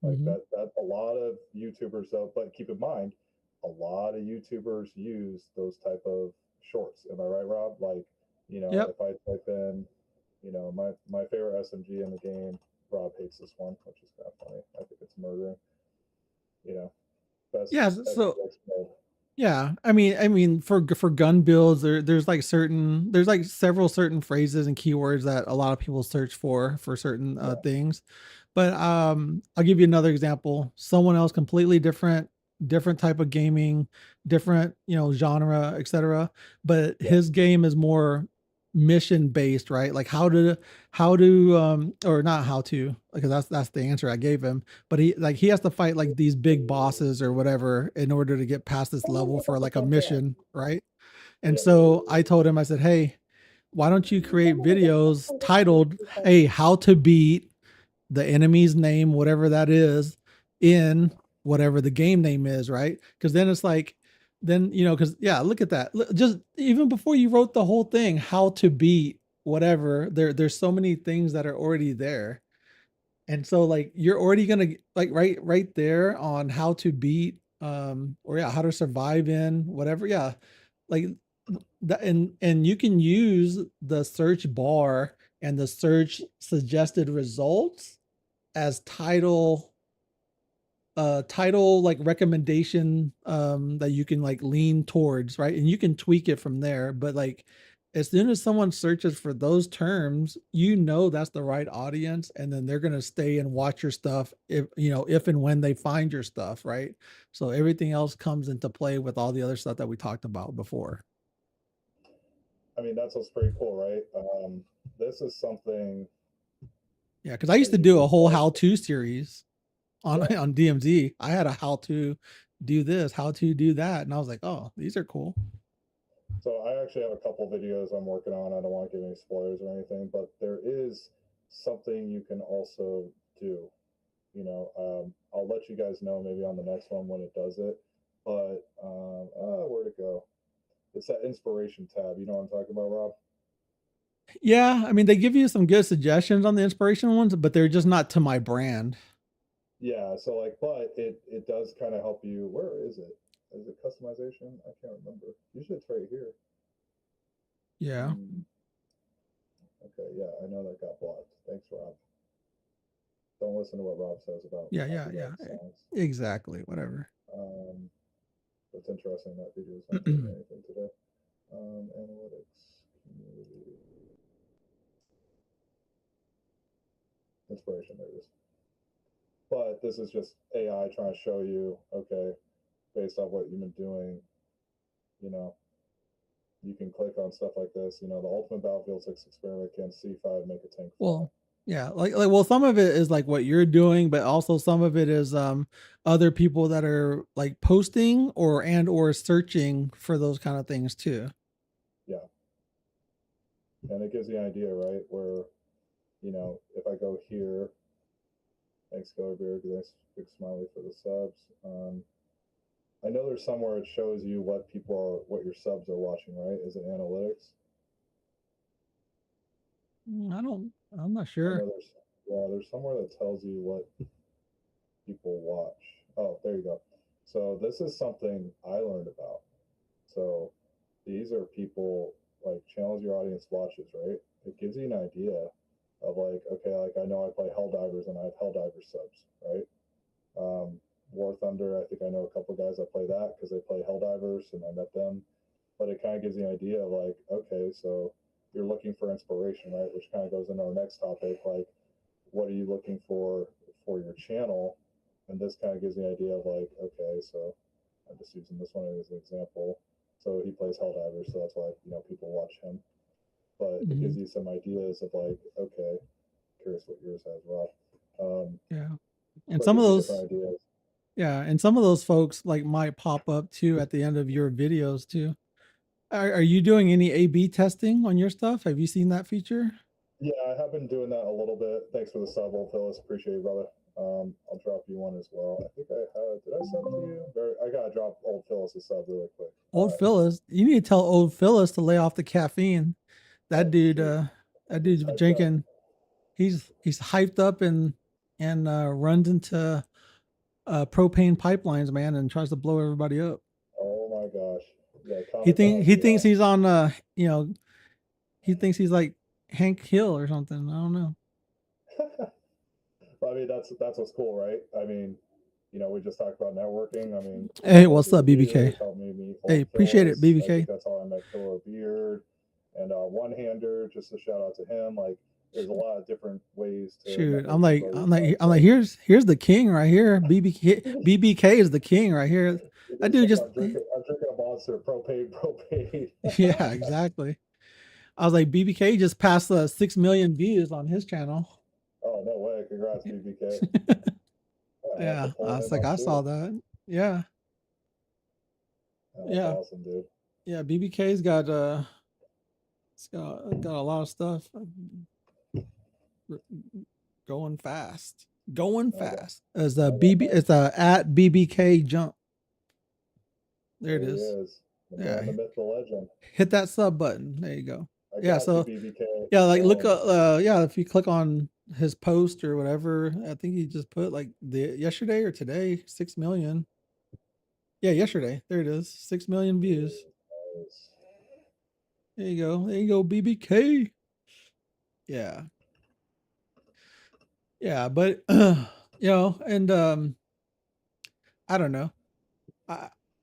Like Mhm. that a lot of YouTubers though, but keep in mind, a lot of YouTubers use those type of shorts. Am I right, Rob? Like, Yep. if I type in, my favorite SMG in the game, Rob hates this one, which is kind of funny. I think it's murdering. You know, best Yeah. So SPX mode. yeah, I mean, for gun builds, there's like several certain phrases and keywords that a lot of people search for certain Yeah. things. But I'll give you another example. Someone else completely different type of gaming, different genre, etc. But Yeah. his game is more mission based, right? Like how to or not how to, because that's the answer I gave him. But he has to fight like these big bosses or whatever in order to get past this level for like a mission, right? And Yeah. so I told him, I said, hey, why don't you create videos titled, hey, how to beat the enemy's name, whatever that is, in whatever the game name is, right? Because then it's like, then because yeah, look at that. Just even before you wrote the whole thing, how to beat whatever, there's so many things that are already there. And so like you're already gonna like right there on how to beat or yeah, how to survive in whatever. Yeah. Like that, and you can use the search bar and the search suggested results as title like recommendation that you can like lean towards, right? And you can tweak it from there. But like as soon as someone searches for those terms, that's the right audience, and then they're going to stay and watch your stuff if and when they find your stuff, right? So everything else comes into play with all the other stuff that we talked about before. I mean, that's what's pretty cool, right? This is something Yeah, because I used that to you do can a whole also. how-to series on Yeah. on DMZ. I had a how to do this, how to do that, and I was like, oh, these are cool. So I actually have a couple videos I'm working on. I don't want to give any spoilers or anything, but there is something you can also do. I'll let you guys know maybe on the next one when it does it. But where'd it go? It's that inspiration tab. You know what I'm talking about, Rob? Yeah, I mean, they give you some good suggestions on the inspirational ones, but they're just not to my brand. Yeah. So like, but it does kind of help you. Where is it? Is it customization? I can't remember. Usually it's right here. Yeah. Hmm. Okay. Yeah, I know that got blocked. Thanks, Rob. don't listen to what Rob says about Yeah, copyright songs. exactly. Whatever. It's interesting that video is not doing anything today. Analytics, community, inspiration, there it is. But this is just AI trying to show you, okay, based off what you've been doing, you know, you can click on stuff like this. You know, the ultimate battlefield 6 experiment can C5 make a tank fly. Well, yeah, like well, some of it is like what you're doing, but also some of it is other people that are like posting or searching for those kind of things too. Yeah. And it gives you an idea, right? Where, you know, if I go here, thanks, Go Beer, thanks, big smiley for the subs. I know there's somewhere it shows you what what your subs are watching, right? Is it analytics? I'm not I sure. know there's somewhere that tells you what people watch. Oh, there you go. So this is something I learned about. So these are people like channels your audience watches, right? It gives you an idea of like, okay, like I know I play Helldivers and I have Helldiver subs, right? War Thunder, I think I know a couple guys that play that because they play Helldivers and I met them. But it kind of gives you an idea of like, okay, so you're looking for inspiration, right? Which kind of goes into our next topic, like what are you looking for your channel? And this kind of gives you an idea of like, okay, so I'm just using this one as an example. So he plays Helldivers, so that's why, you know, people watch him. But it gives you some ideas of like, okay, curious what yours has, Rob. Yeah. And some of those ideas. Yeah, and some of those folks like might pop up too at the end of your videos too. Are you doing any A/B testing on your stuff? Have you seen that feature? Yeah, I have been doing that a little bit. Thanks for the sub, old Phyllis. Appreciate you, brother. I'll drop you one as well. I think I had. Did I sub to you? I gotta drop old Phyllis a sub really quick. Old Phyllis, you need to tell old Phyllis to lay off the caffeine. That dude, that dude's drinking. He's hyped up and runs into propane pipelines, man, and tries to blow everybody up. Oh my gosh! Yeah, He thinks he's on you know, he thinks he's like Hank Hill or something. I don't know. I mean, that's what's cool, right? I mean, you know, we just talked about networking. I mean, hey, what's up, BBK? Hey, appreciate it, BBK. I think that's how I met Killer Beard and One Hander. Just a shout out to him. Like, there's a lot of different ways to. Shoot, I'm like, here's the king right here. BBK is the king right here. That dude just. I'm drinking a monster. Propane. Yeah, exactly. I was like, BBK just passed 6 million views on his channel. Oh, no way. Congrats, BBK. Yeah, I was like, I saw that. Yeah. That's awesome, dude. Yeah, BBK's got it's got a lot of stuff going fast. As it's at BBK jump. There it is. Yeah, the myth, the legend. Hit that sub button. There you go. So BBK. Yeah, like look if you click on his post or whatever, I think he just put like yesterday or today 6 million. Yeah, yesterday. There it is. 6 million views. Nice. There you go, BBK. Yeah. Yeah, but you know, and I don't know.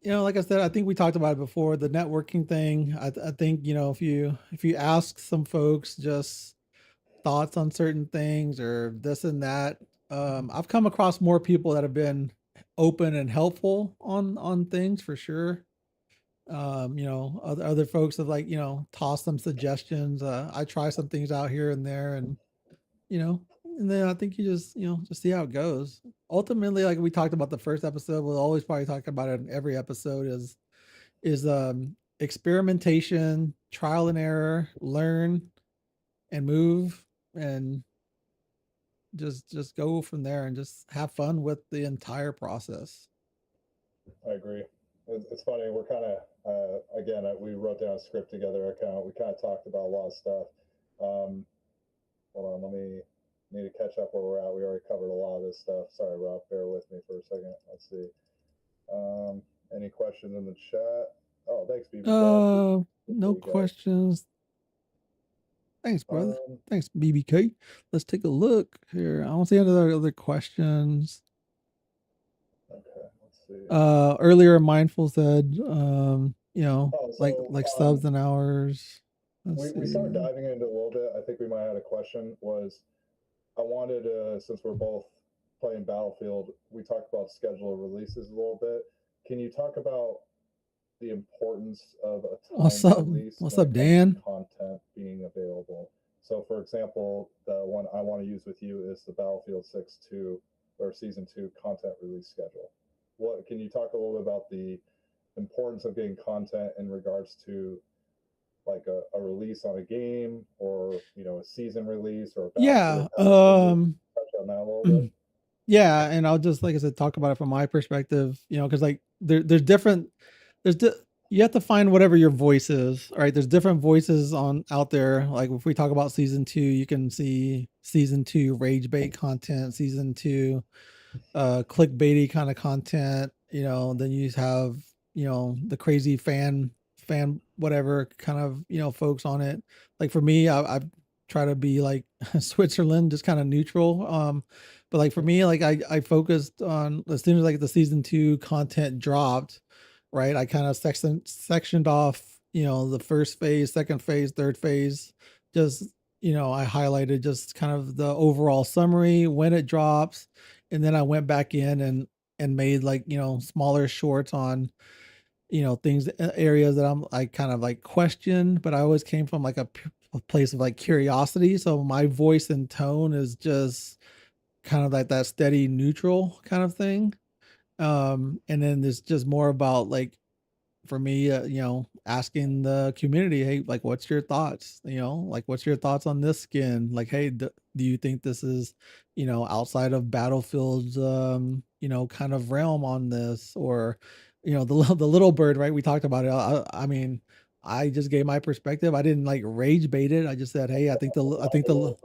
You know, like I said, I think we talked about it before, the networking thing. I think, you know, if you ask some folks just thoughts on certain things or this and that, I've come across more people that have been open and helpful on things for sure. You know, other folks have like, you know, tossed some suggestions. I try some things out here and there, and you know, and then I think you just, you know, just see how it goes. Ultimately, like we talked about the first episode, we'll always probably talk about it in every episode is experimentation, trial and error, learn and move, and just go from there and just have fun with the entire process. I agree. It's funny. We're kind of again. We wrote down a script together. We kind of talked about a lot of stuff. Hold on. Let me need to catch up where we're at. We already covered a lot of this stuff. Sorry, Rob. Bear with me for a second. Let's see. Any questions in the chat? Oh, thanks, BB. No questions. Thanks, brother. Um, Thanks, BBK. Let's take a look here. I don't see any other questions. okay, let's see. Earlier Mindful said, you know, Oh, like subs and hours. Let's we started see. diving into it a little bit. I think we might have had a question. Was I wanted since we're both playing Battlefield, we talked about schedule of releases a little bit. Can you talk about the importance of a What's timed up? release What's when up, it comes Dan? to content being available? So, for example, the one I want to use with you is the Battlefield 6 2 or Season 2 content release schedule. What can you talk a little bit about the importance of getting content in regards to like a release on a game or a season release or a Yeah. Battlefield pass? Can you touch on that a little bit? Yeah, and I'll just like I said, talk about it from my perspective, because like there's different, you have to find whatever your voice is. All right, there's different voices on out there. Like if we talk about season 2, you can see season 2 rage bait content, season 2 clickbaity kind of content. Then you have the crazy fan whatever kind of folks on it. Like for me, I try to be like Switzerland, just kind of neutral. But like for me, like I focused on as soon as like the season 2 content dropped, right? I kind of sectioned off the first phase, second phase, third phase. Just I highlighted just kind of the overall summary when it drops, and then I went back in and made like smaller shorts on things, areas that I kind of like question, but I always came from like a place of like curiosity, so my voice and tone is just kind of like that steady neutral kind of thing. And then it's just more about like for me, asking the community, hey, like, what's your thoughts? Like, what's your thoughts on this skin? Like, hey, do you think this is, outside of Battlefield's, kind of realm on this, or, the little bird, right? We talked about it. I mean, I just gave my perspective. I didn't like rage bait it. I just said, hey, I think the little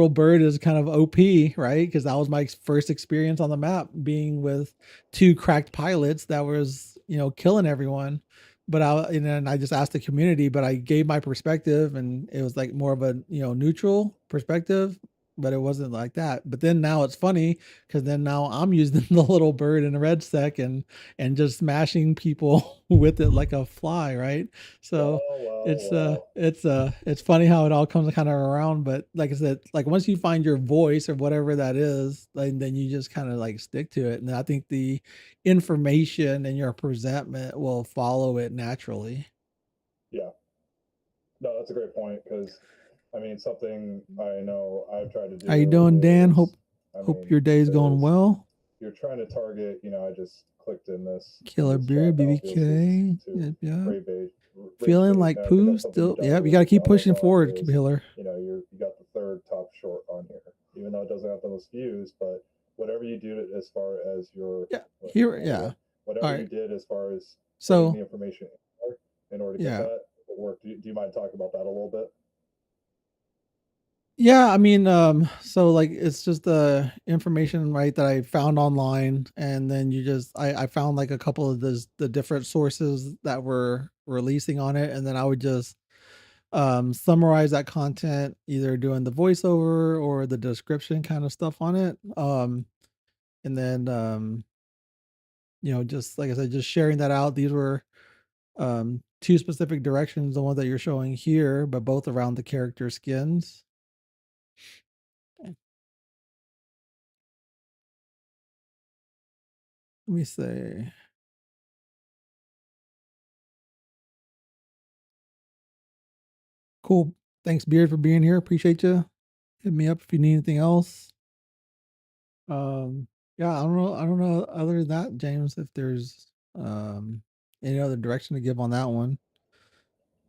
bird is kind of OP, right? Because that was my first experience on the map, being with 2 cracked pilots that was killing everyone. But and then I just asked the community, but I gave my perspective, and it was like more of a neutral perspective, but it wasn't like that. But then now it's funny because then now I'm using the little bird in a red sec and just smashing people with it like a fly, right? So it's funny how it all comes kind of around. But like I said, like once you find your voice or whatever that is, then you just kind of like stick to it. And I think the information and your presentment will follow it naturally. Yeah. No, that's a great point because I mean something I know I've tried to do How you every doing, day Dan? is Hope your day is going is well. you're trying to target, I just clicked in this Killer Beard, Battlefield 6 BBK. 2 Yep, yep. rage bait. Feeling like And I think poo that's something still. you've done Yep, you really got to keep well pushing forward, is, Killer. you got the third top short on here, even though it doesn't have the most views, but whatever you do as far as your whatever you did as far as putting So the information in order to get yeah. that work. Do you mind talking about that a little bit? Yeah, I mean, so like it's just the information, right, that I found online, and then I found like a couple of the different sources that were releasing on it, and then I would just summarize that content, either doing the voiceover or the description kind of stuff on it. And then just like I said, just sharing that out. These were 2 specific directions, the one that you're showing here, but both around the character skins. Let me see. Cool. Thanks, Beard, for being here. Appreciate you. Hit me up if you need anything else. Yeah, I don't know other than that, James, if there's any other direction to give on that one.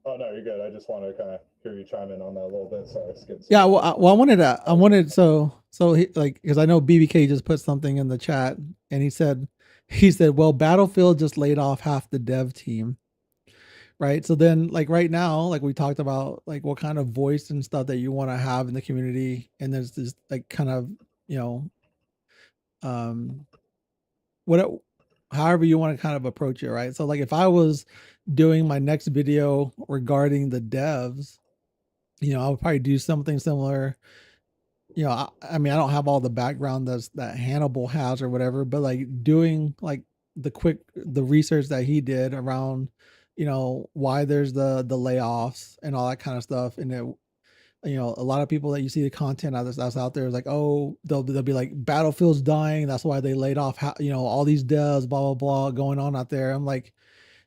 Oh no, you're good. I just want to kind of hear you chime in on that a little bit. Sorry, it's getting Yeah, well, I wanted like because I know BBK just put something in the chat, and he said, well, Battlefield just laid off half the dev team. Right. So then like right now, like we talked about like what kind of voice and stuff that you want to have in the community. And there's this like kind of, um, what, however you want to kind of approach it. Right. So like if I was doing my next video regarding the devs, I would probably do something similar. I mean, I don't have all the background that Hannibal has or whatever, but like doing like the research that he did around, why there's the layoffs and all that kind of stuff. And a lot of people that you see the content that's out there is like, oh, they'll be like, Battlefield's dying, that's why they laid off, all these devs, blah blah blah, going on out there. I'm like,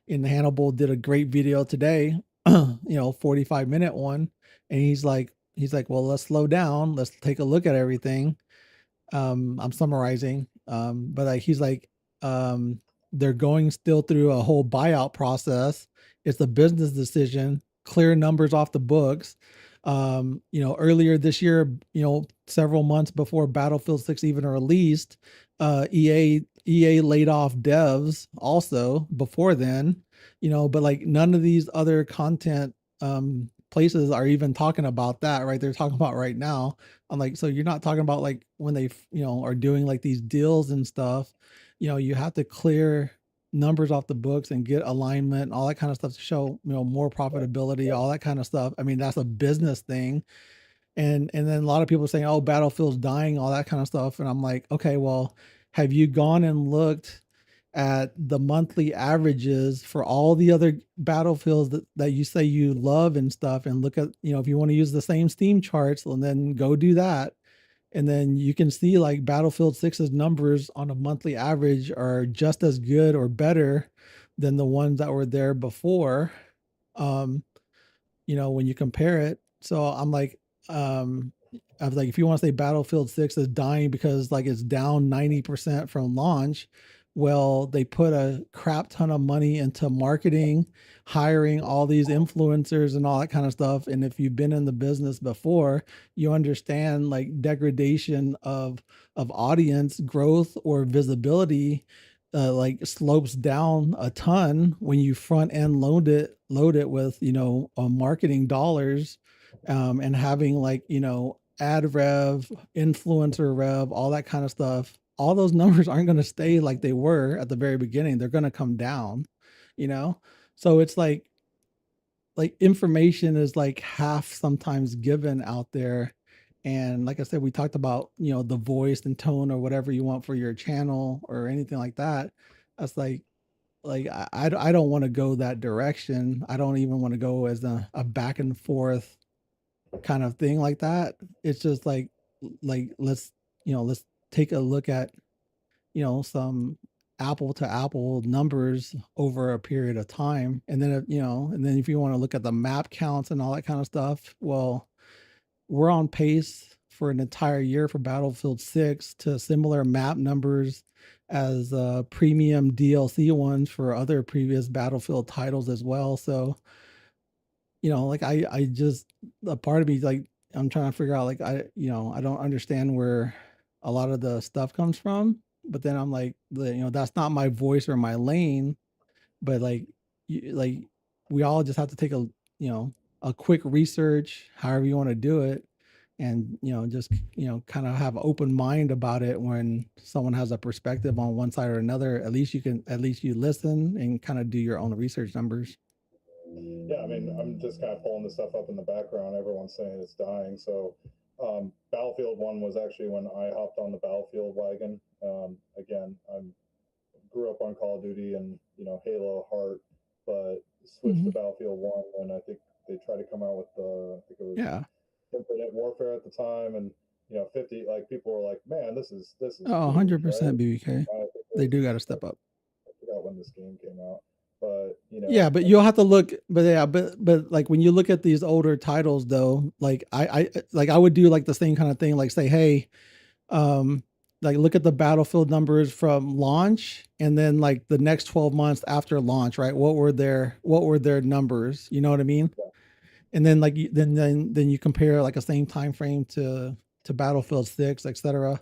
and Hannibal did a great video today, 45-minute one, and he's like, well, let's slow down, let's take a look at everything. I'm summarizing, but like he's like, they're going still through a whole buyout process. It's a business decision, clear numbers off the books. Earlier this year, several months before Battlefield 6 even released, EA laid off devs also before then, but like none of these other content places are even talking about that, right? They're talking about right now. I'm like, so you're not talking about like when they, are doing like these deals and stuff, you have to clear numbers off the books and get alignment, all that kind of stuff to show, more profitability, all that kind of stuff. I mean, that's a business thing. And then a lot of people saying, oh, Battlefield's dying, all that kind of stuff. And I'm like, okay, well, have you gone and looked at the monthly averages for all the other Battlefields that you say you love and stuff, and look at, if you want to use the same Steam charts, well, then go do that. And then you can see like Battlefield 6's numbers on a monthly average are just as good or better than the ones that were there before. When you compare it. So I'm like, I was like, if you want to say Battlefield 6 is dying because like it's down 90% from launch, well, they put a crap ton of money into marketing, hiring all these influencers and all that kind of stuff. And if you've been in the business before, you understand like degradation of audience growth or visibility like slopes down a ton when you front end load it with marketing dollars, and having like ad rev, influencer rev, all that kind of stuff. All those numbers aren't going to stay like they were at the very beginning. They're going to come down, so it's like information is like half sometimes given out there. And like I said, we talked about, the voice and tone or whatever you want for your channel or anything like that. That's like I don't want to go that direction. I don't even want to go as a back and forth kind of thing like that. It's just like let's take a look at some apple to apple numbers over a period of time, and then if you want to look at the map counts and all that kind of stuff, well, we're on pace for an entire year for Battlefield 6 to similar map numbers as premium DLC ones for other previous Battlefield titles as well. So, like I just, a part of me, like, I'm trying to figure out, like, I don't understand where a lot of the stuff comes from, but then I'm like, that's not my voice or my lane. But like, like we all just have to take a quick research, however you want to do it, and just kind of have an open mind about it. When someone has a perspective on one side or another, at least you listen and kind of do your own research numbers. Yeah, I mean, I'm just kind of pulling this stuff up in the background. Everyone's saying it's dying. So, Battlefield 1 was actually when I hopped on the Battlefield wagon. Again, I grew up on Call of Duty and, Halo Heart, but switched to Battlefield 1 when I think they tried to come out with I think it was Infinite Warfare at the time. And, 50, like, people were like, man, this is Oh, huge, 100% right? BBK. They do got to step up. I forgot when this game came out. But yeah, but you'll have to look. But yeah, but like when you look at these older titles, though, like I would do like the same kind of thing. Like say, hey, like look at the Battlefield numbers from launch, and then like the next 12 months after launch, right? What were their numbers? You know what I mean? Yeah. And then like then you compare like a same time frame to Battlefield 6, etc.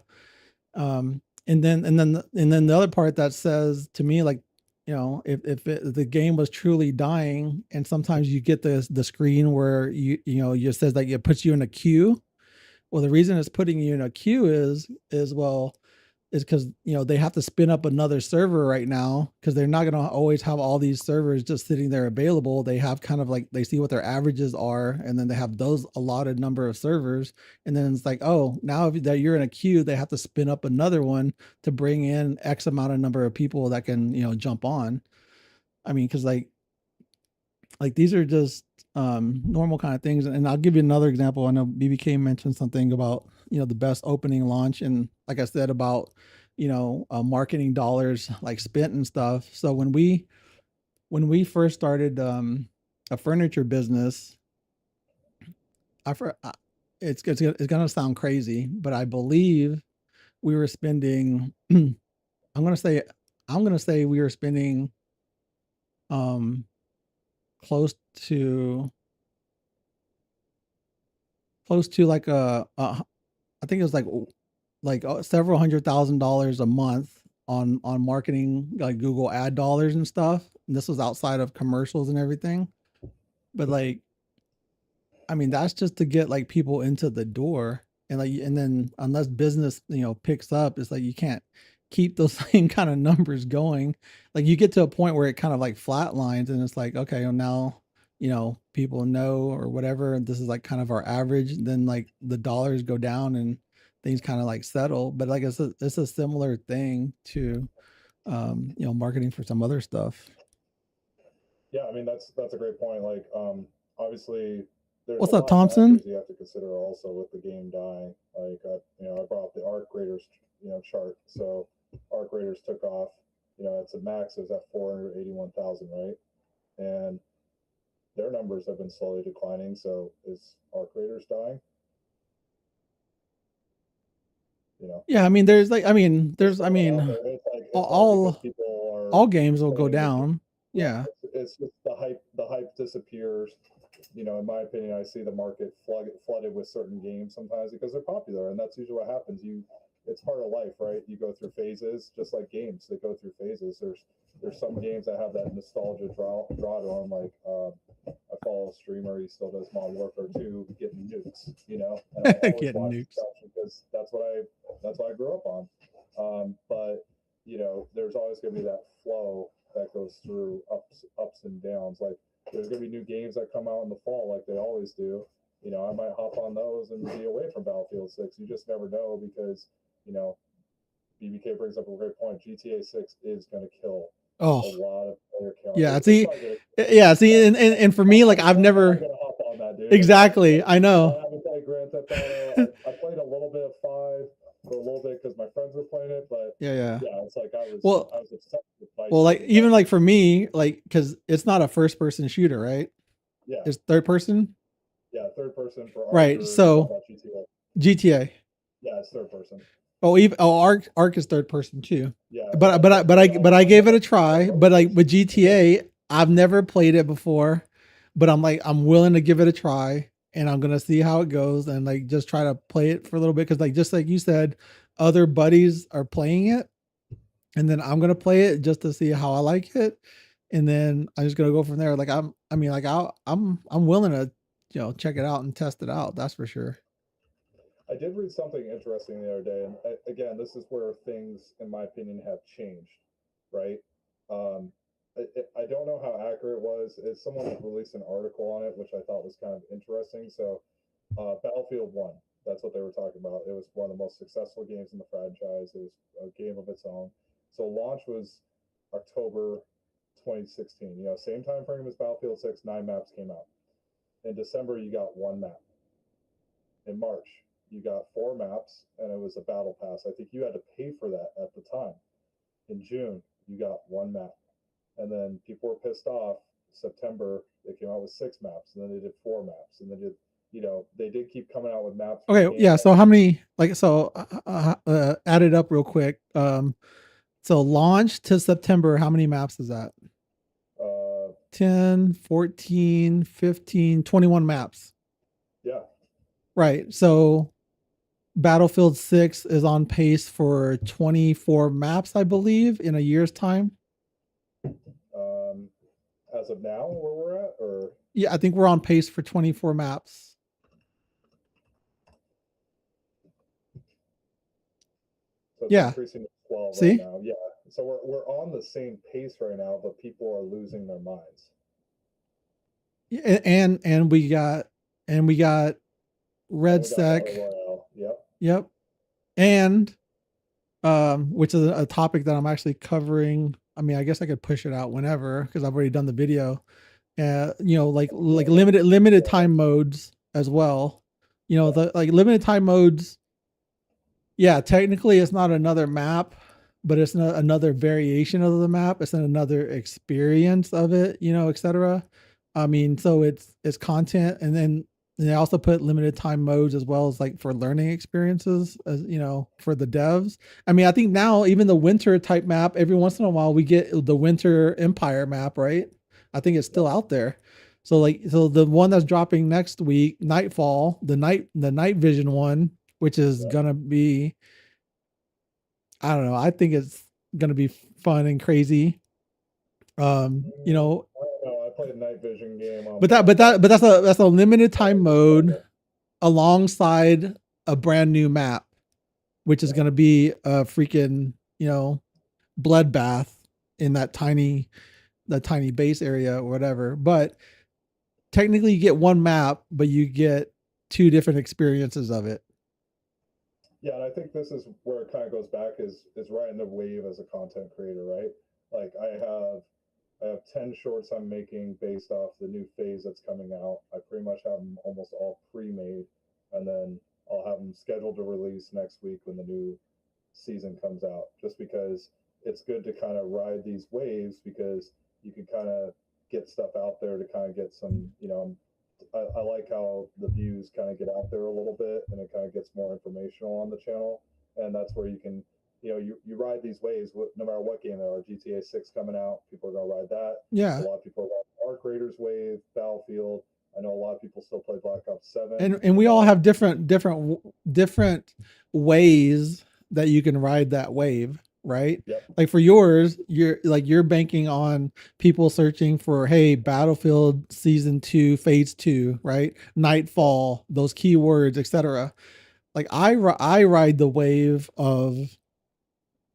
And then the other part that says to me, like, if the game was truly dying, and sometimes you get the screen where it says that it puts you in a queue. Well, the reason it's putting you in a queue is well, is because they have to spin up another server right now because they're not going to always have all these servers just sitting there available. They have kind of like, they see what their averages are, and then they have those allotted number of servers, and then it's like, oh, now that you're in a queue, they have to spin up another one to bring in X amount of number of people that can jump on. I mean, because like these are just normal kind of things. And I'll give you another example. I know BBK mentioned something about the best opening launch, and like I said about marketing dollars like spent and stuff. So when we first started a furniture business, it's gonna sound crazy, but I believe we were spending I'm gonna say we were spending close to like I think it was like several $100,000 a month on marketing, like Google ad dollars and stuff. And this was outside of commercials and everything. But like, I mean, that's just to get like people into the door, and then unless business picks up, it's like you can't keep those same kind of numbers going. Like you get to a point where it kind of like flatlines, and it's like, okay, well now people know or whatever, and this is like kind of our average. Then like the dollars go down and things kind of like settle. But like it's a similar thing to marketing for some other stuff. Yeah, I mean that's a great point. Like, obviously, there's What's a up, lot of Thompson? factors you have to consider also with the game dying. Like, I brought up the arc raiders, chart. So arc raiders took off. It's a max is at 481,000, right? And their numbers have been slowly declining. So is arc raiders dying? Yeah, I mean, there's like, I mean, It's there's, I still out mean, there. It's like it's hard because all people all are games will go playing the game. down. Yeah, Yeah. it's just the hype. The hype disappears. In my opinion, I see the market flooded with certain games sometimes because they're popular, and that's usually what happens. It's part of life, right? You go through phases, just like games. They go through phases. There's some games that have that nostalgia draw to them. Like, I follow a streamer. He still does Modern Warfare 2, getting nukes. And I always Getting watch nukes. stuff because that's what I grew up on. But there's always going to be that flow that goes through ups and downs. Like there's going to be new games that come out in the fall, like they always do. I might hop on those and be away from Battlefield 6. You just never know because BBK brings up a great point. GTA 6 is going to kill a Oh, lot of player count. yeah. It's See, probably gonna, yeah. See, and for me, like I've I'm never going to hop on that, dude. exactly. I know. I haven't played Grand Theft Auto. I played a little bit of 5 for a little bit because my friends were playing it, but Yeah. it's like I Well, was obsessed with Vice like City. even like for me, like because it's not a first person shooter, right? Yeah, It's third person, third person for right? Archer. So GTA. Yeah, it's third person. Oh, Arc is third person too. Yeah, But I gave it a try. But like with GTA, I've never played it before, but I'm willing to give it a try, and I'm gonna see how it goes, and like just try to play it for a little bit because like just like you said, other buddies are playing it, and then I'm gonna play it just to see how I like it, and then I'm just gonna go from there. Like I'm willing to check it out and test it out. That's for sure. I did read something interesting the other day, and again, this is where things, in my opinion, have changed, right? Um, I don't know how accurate it was. Someone released an article on it, which I thought was kind of interesting. So, Battlefield 1, that's what they were talking about. It was one of the most successful games in the franchise. It was a game of its own. So, launch was October 2016. Same time frame as Battlefield 6, 9 maps came out. In December, you got 1 map. In March, you got 4 maps, and it was a battle pass. I think you had to pay for that at the time. In June, you got 1 map, and then people were pissed off. September, they came out with 6 maps, and then they did 4 maps, and they did, they did keep coming out with maps. Okay, yeah. So how many? Like, so add it up real quick. So launch to September, how many maps is that? 10, 14, 15, 21 maps. Yeah. Right. So Battlefield 6 is on pace for 24 maps, I believe, in a year's time. As of now, where we're at, or yeah, I think we're on pace for 24 maps. So it's Yeah. increasing to 12 See? right now. Yeah. So we're on the same pace right now, but people are losing their minds. And we got Red And we got Battle Sec. Royale. Yep. Yep. And which is a topic that I'm actually covering. I mean, I guess I could push it out whenever because I've already done the video. You know, like limited time modes as well. You know, the like limited time modes. Yeah, technically it's not another map, but it's not another variation of the map. It's another experience of it, you know, etc. I mean, so it's content, and then they also put limited time modes as well as like for learning experiences, as you know, for the devs. I mean, I think now even the winter type map, every once in a while we get the winter empire map, right? I think it's still out there. So so the one that's dropping next week, Nightfall, the night vision one, which is gonna be, I don't know, I think it's gonna be fun and crazy. You know, I don't know. I played a night vision game on but that's a limited time mode alongside a brand new map, which is gonna be a freaking, you know, bloodbath in that tiny base area or whatever. But technically you get one map, but you get two different experiences of it. Yeah, and I think this is where it kind of goes back is riding the wave as a content creator, right? Like I have 10 shorts I'm making based off the new phase that's coming out. I pretty much have them almost all pre-made, and then I'll have them scheduled to release next week when the new season comes out, just because it's good to kind of ride these waves because you can kind of get stuff out there to kind of get some, you know, I like how the views kind of get out there a little bit and it kind of gets more informational on the channel. And that's where you can, you know, you ride these waves no matter what game there are. GTA 6 coming out, people are going to ride that. Yeah. A lot of people are Arc Raiders wave, Battlefield. I know a lot of people still play Black Ops 7. And we all have different ways that you can ride that wave, right? Yep. Like for yours, you're banking on people searching for, hey, Battlefield season 2 phase 2, right? Nightfall, those keywords, etc. Like I ride the wave of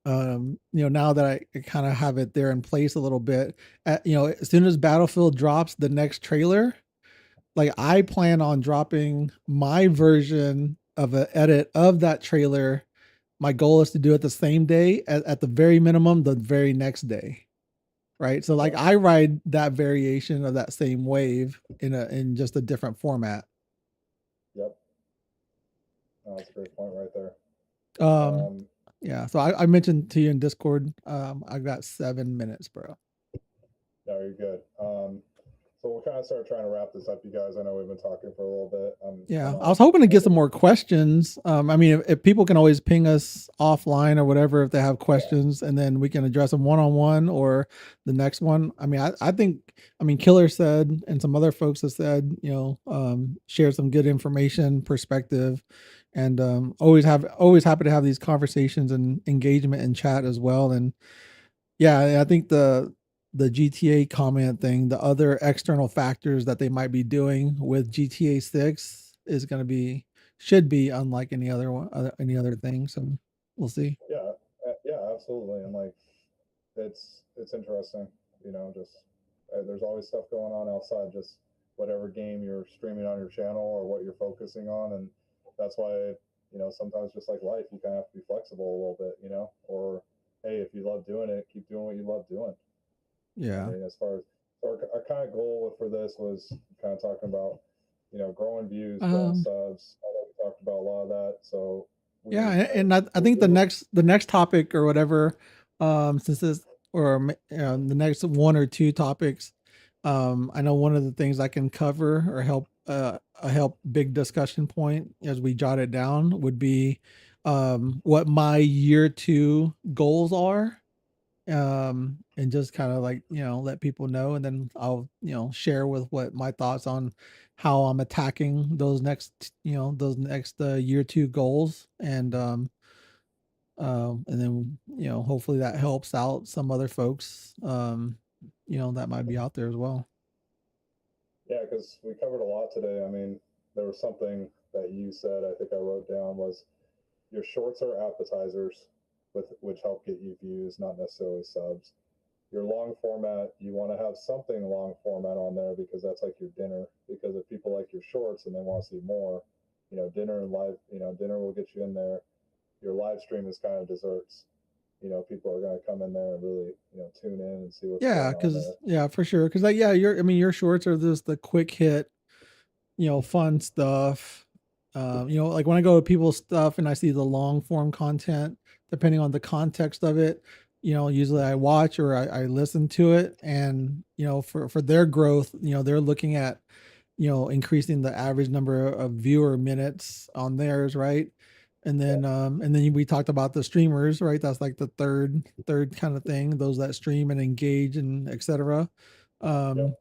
you know, now that I kind of have it there in place a little bit, you know, as soon as Battlefield drops the next trailer, like I plan on dropping my version of an edit of that trailer. My goal is to do it the same day, at the very minimum the very next day, right? So like I ride that variation of that same wave in just a different format. Yep. Oh, that's a great point right there. Yeah, so I mentioned to you in Discord, I got 7 minutes, bro. No, you're good. So we'll kind of start trying to wrap this up, you guys. I know we've been talking for a little bit. Yeah, I was hoping to get some more questions. I mean, if people can always ping us offline or whatever if they have questions, and then we can address them one on one or the next one. I mean, I think, I mean, Killer said, and some other folks have said, you know, shared some good information, perspective, and always happy to have these conversations and engagement in chat as well. And yeah, I think the GTA comment thing, the other external factors that they might be doing with GTA 6 is going to be, should be unlike any other one, any other thing. So we'll see. Yeah, yeah, absolutely. And like, it's interesting, you know, just there's always stuff going on outside just whatever game you're streaming on your channel or what you're focusing on. And that's why, you know, sometimes just like life, you kind of have to be flexible a little bit, you know, or hey, if you love doing it, keep doing what you love doing. Yeah. I mean, as far as our kind of goal for this was kind of talking about, you know, growing views, growing subs. I know we talked about a lot of that. So yeah, and I think the next topic or whatever, since this, or the next one or two topics, I know one of the things I can cover or help a big discussion point as we jot it down would be what my year 2 goals are, and just kind of like, you know, let people know, and then I'll, you know, share with what my thoughts on how I'm attacking those next, you know, those next year 2 goals, and then, you know, hopefully that helps out some other folks, you know, that might be out there as well. Yeah, because we covered a lot today. I mean, there was something that you said, I think I wrote down, was your shorts are appetizers which help get you views, not necessarily subs. Your long format, you want to have something long format on there because that's like your dinner. Because if people like your shorts and they want to see more, dinner and live, dinner will get you in there. Your live stream is kind of desserts. People are going to come in there and really, tune in and see what's Yeah, going on there. because yeah, for sure. Because like yeah, your shorts are just the quick hit, fun stuff. Like when I go to people's stuff and I see the long form content, depending on the context of it, usually I watch or I listen to it, and for their growth, they're looking at increasing the average number of viewer minutes on theirs, right? And then we talked about the streamers, right? That's like the third kind of thing, those that stream and engage and etc. Yep.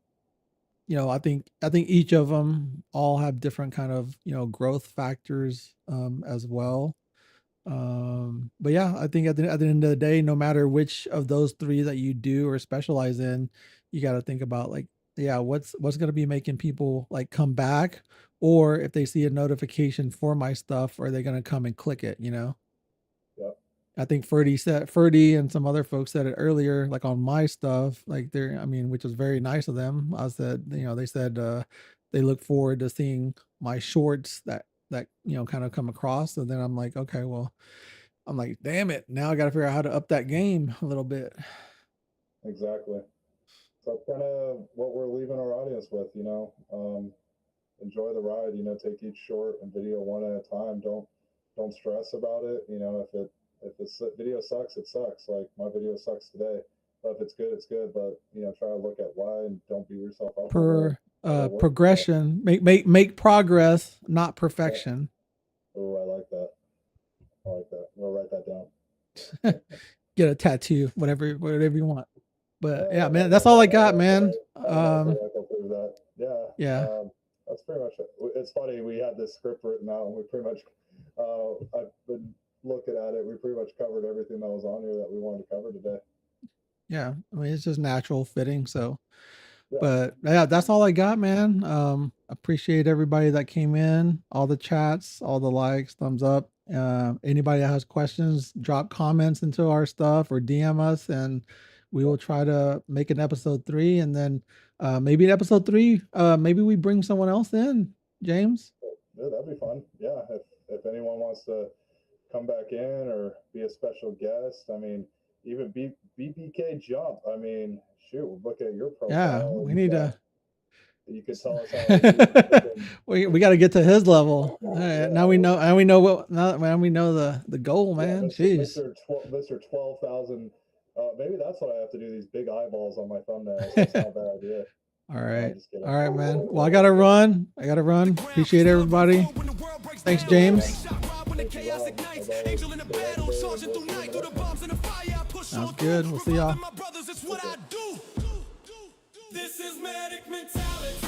I think each of them all have different kind of growth factors as well. But yeah, I think at the end of the day, no matter which of those three that you do or specialize in, you got to think about like, yeah, what's going to be making people like come back, or if they see a notification for my stuff, are they going to come and click it? Yep. I think Ferdy and some other folks said it earlier, like on my stuff, like which was very nice of them. I said, they said they look forward to seeing my shorts that kind of come across. And then I'm like, okay, well, I'm like, damn it, now I got to figure out how to up that game a little bit. Exactly. So that's kind of what we're leaving our audience with, enjoy the ride, take each short and video one at a time. Don't stress about it. If the video sucks, it sucks. Like my video sucks today, but if it's good, it's good. But try to look at why and don't beat yourself up. Progression, make progress, not perfection. Yeah. Oh, I like that. We'll write that down. Get a tattoo, whatever you want. But yeah, man, that's all I got, man. Yeah. That's pretty much it. It's funny, we had this script written out and we pretty much I've been looking at it, we pretty much covered everything that was on here that we wanted to cover today. Yeah, I mean it's just natural fitting. So yeah. But yeah, that's all I got, man. Appreciate everybody that came in, all the chats, all the likes, thumbs up. Anybody that has questions, drop comments into our stuff or DM us, and we will try to make an episode 3. And then maybe in episode 3, maybe we bring someone else in, James. Yeah, that'd be fun. Yeah, if anyone wants to come back in or be a special guest, I mean, even BBK Jump. I mean, shoot, look at your profile. Yeah, we need to. You could tell us how. we got to get to his level. Yeah. Now we know. And we know what. Now we know the goal, man. Yeah, Mr. 12,000. Maybe that's what I have to do. These big eyeballs on my thumbnails. That's not a bad idea. All right, man. Well, I gotta run. Appreciate everybody. Thanks, James. Sounds good. We'll see y'all. This is medic mentality.